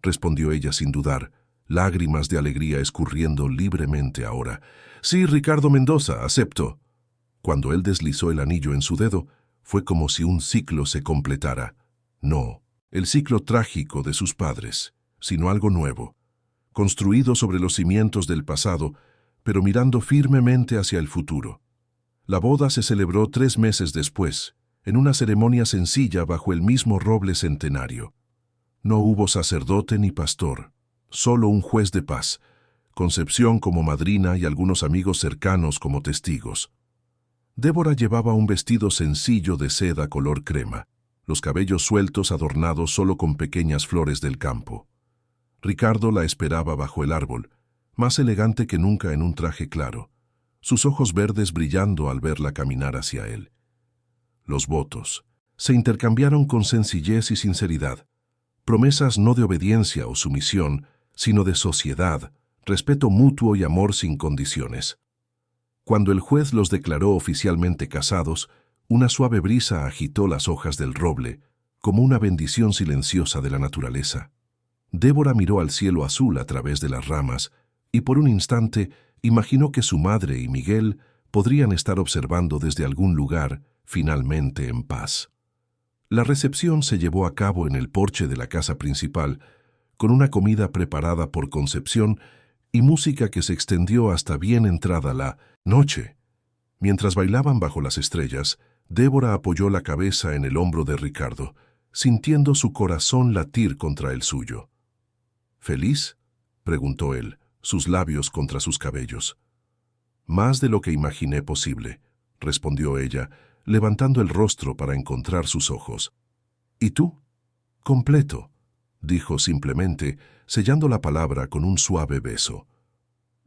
respondió ella sin dudar, lágrimas de alegría escurriendo libremente ahora. Sí, Ricardo Mendoza, acepto. Cuando él deslizó el anillo en su dedo, fue como si un ciclo se completara. No, el ciclo trágico de sus padres, sino algo nuevo, construido sobre los cimientos del pasado, pero mirando firmemente hacia el futuro. La boda se celebró 3 meses después, en una ceremonia sencilla bajo el mismo roble centenario. No hubo sacerdote ni pastor, solo un juez de paz, Concepción como madrina y algunos amigos cercanos como testigos. Débora llevaba un vestido sencillo de seda color crema, los cabellos sueltos adornados solo con pequeñas flores del campo. Ricardo la esperaba bajo el árbol, más elegante que nunca en un traje claro, sus ojos verdes brillando al verla caminar hacia él. Los votos se intercambiaron con sencillez y sinceridad, promesas no de obediencia o sumisión, sino de sociedad, respeto mutuo y amor sin condiciones. Cuando el juez los declaró oficialmente casados, una suave brisa agitó las hojas del roble, como una bendición silenciosa de la naturaleza. Débora miró al cielo azul a través de las ramas, y por un instante imaginó que su madre y Miguel podrían estar observando desde algún lugar, finalmente en paz. La recepción se llevó a cabo en el porche de la casa principal, con una comida preparada por Concepción y música que se extendió hasta bien entrada la noche. Mientras bailaban bajo las estrellas, Débora apoyó la cabeza en el hombro de Ricardo, sintiendo su corazón latir contra el suyo. ¿Feliz?, preguntó él, sus labios contra sus cabellos. Más de lo que imaginé posible, respondió ella, levantando el rostro para encontrar sus ojos. ¿Y tú? Completo, dijo simplemente, sellando la palabra con un suave beso.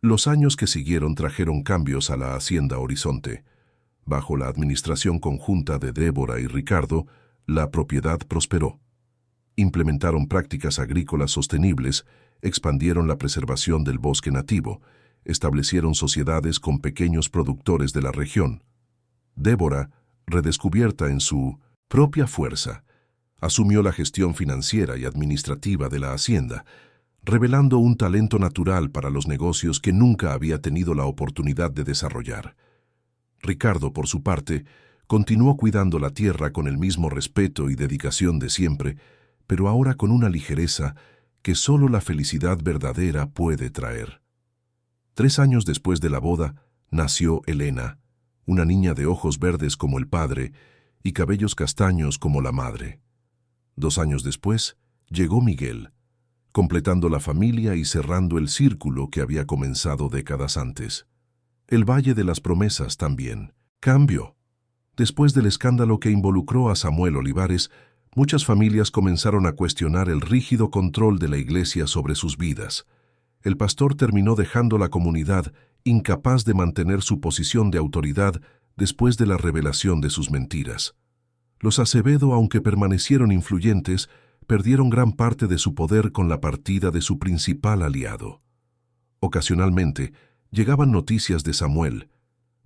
Los años que siguieron trajeron cambios a la Hacienda Horizonte. Bajo la administración conjunta de Débora y Ricardo, la propiedad prosperó. Implementaron prácticas agrícolas sostenibles, expandieron la preservación del bosque nativo, establecieron sociedades con pequeños productores de la región. Débora, redescubierta en su propia fuerza, asumió la gestión financiera y administrativa de la hacienda, revelando un talento natural para los negocios que nunca había tenido la oportunidad de desarrollar. Ricardo, por su parte, continuó cuidando la tierra con el mismo respeto y dedicación de siempre, pero ahora con una ligereza que solo la felicidad verdadera puede traer. 3 años después de la boda, nació Elena, una niña de ojos verdes como el padre y cabellos castaños como la madre. 2 años después, llegó Miguel, completando la familia y cerrando el círculo que había comenzado décadas antes. El Valle de las Promesas también cambió. Después del escándalo que involucró a Samuel Olivares, muchas familias comenzaron a cuestionar el rígido control de la Iglesia sobre sus vidas. El pastor terminó dejando la comunidad incapaz de mantener su posición de autoridad después de la revelación de sus mentiras. Los Acevedo, aunque permanecieron influyentes, perdieron gran parte de su poder con la partida de su principal aliado. Ocasionalmente, llegaban noticias de Samuel,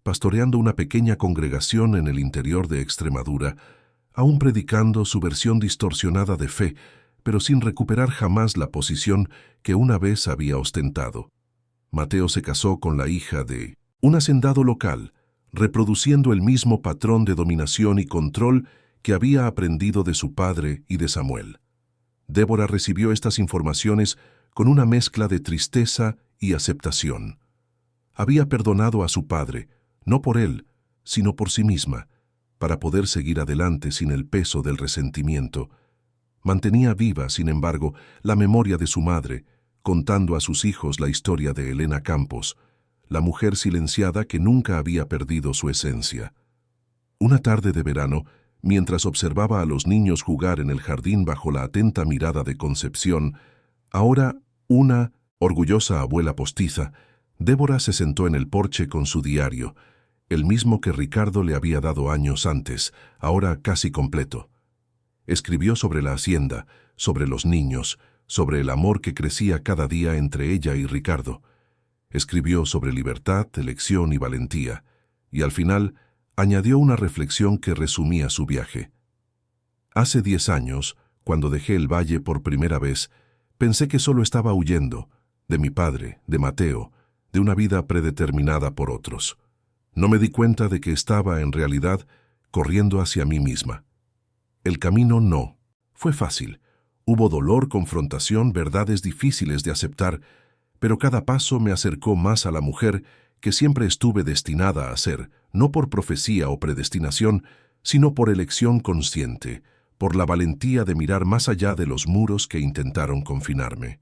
pastoreando una pequeña congregación en el interior de Extremadura, aún predicando su versión distorsionada de fe, pero sin recuperar jamás la posición que una vez había ostentado. Mateo se casó con la hija de un hacendado local, reproduciendo el mismo patrón de dominación y control que había aprendido de su padre y de Samuel. Débora recibió estas informaciones con una mezcla de tristeza y aceptación. Había perdonado a su padre, no por él, sino por sí misma, para poder seguir adelante sin el peso del resentimiento. Mantenía viva, sin embargo, la memoria de su madre, contando a sus hijos la historia de Elena Campos, la mujer silenciada que nunca había perdido su esencia. Una tarde de verano, mientras observaba a los niños jugar en el jardín bajo la atenta mirada de Concepción, ahora una orgullosa abuela postiza, Débora se sentó en el porche con su diario, el mismo que Ricardo le había dado años antes, ahora casi completo. Escribió sobre la hacienda, sobre los niños, sobre el amor que crecía cada día entre ella y Ricardo. Escribió sobre libertad, elección y valentía, y al final añadió una reflexión que resumía su viaje. Hace 10 años, cuando dejé el valle por primera vez, pensé que solo estaba huyendo, de mi padre, de Mateo, de una vida predeterminada por otros. No me di cuenta de que estaba, en realidad, corriendo hacia mí misma. El camino no fue fácil. Hubo dolor, confrontación, verdades difíciles de aceptar, pero cada paso me acercó más a la mujer que siempre estuve destinada a ser, no por profecía o predestinación, sino por elección consciente, por la valentía de mirar más allá de los muros que intentaron confinarme.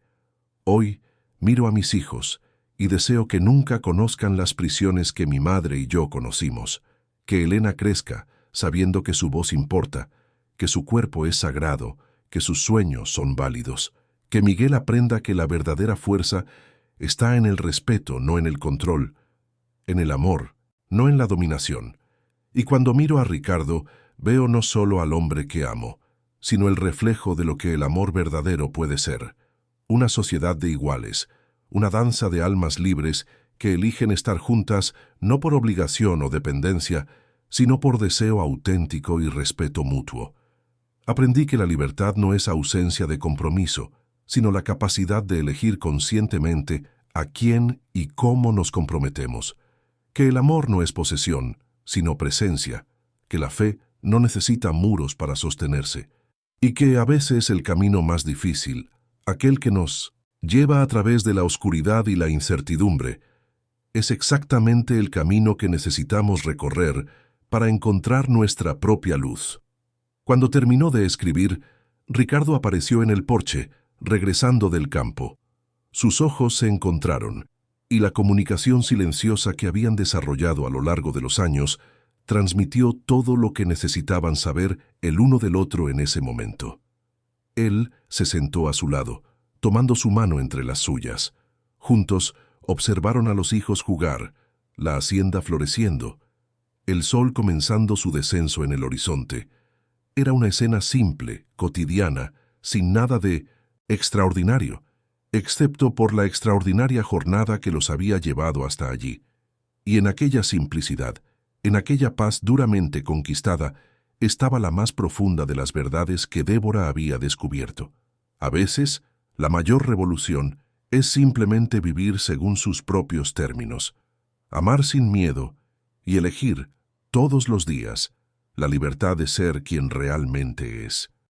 Hoy miro a mis hijos y deseo que nunca conozcan las prisiones que mi madre y yo conocimos, que Elena crezca sabiendo que su voz importa, que su cuerpo es sagrado, que sus sueños son válidos, que Miguel aprenda que la verdadera fuerza está en el respeto, no en el control, en el amor, no en la dominación. Y cuando miro a Ricardo, veo no solo al hombre que amo, sino el reflejo de lo que el amor verdadero puede ser. Una sociedad de iguales, una danza de almas libres que eligen estar juntas no por obligación o dependencia, sino por deseo auténtico y respeto mutuo. Aprendí que la libertad no es ausencia de compromiso, sino la capacidad de elegir conscientemente a quién y cómo nos comprometemos. Que el amor no es posesión, sino presencia, que la fe no necesita muros para sostenerse, y que a veces el camino más difícil, aquel que nos lleva a través de la oscuridad y la incertidumbre, es exactamente el camino que necesitamos recorrer para encontrar nuestra propia luz. Cuando terminó de escribir, Ricardo apareció en el porche, regresando del campo. Sus ojos se encontraron, y la comunicación silenciosa que habían desarrollado a lo largo de los años transmitió todo lo que necesitaban saber el uno del otro en ese momento. Él se sentó a su lado, tomando su mano entre las suyas. Juntos observaron a los hijos jugar, la hacienda floreciendo, el sol comenzando su descenso en el horizonte. Era una escena simple, cotidiana, sin nada de extraordinario, excepto por la extraordinaria jornada que los había llevado hasta allí. Y en aquella simplicidad, en aquella paz duramente conquistada, estaba la más profunda de las verdades que Débora había descubierto. A veces, la mayor revolución es simplemente vivir según sus propios términos, amar sin miedo y elegir, todos los días, la libertad de ser quien realmente es.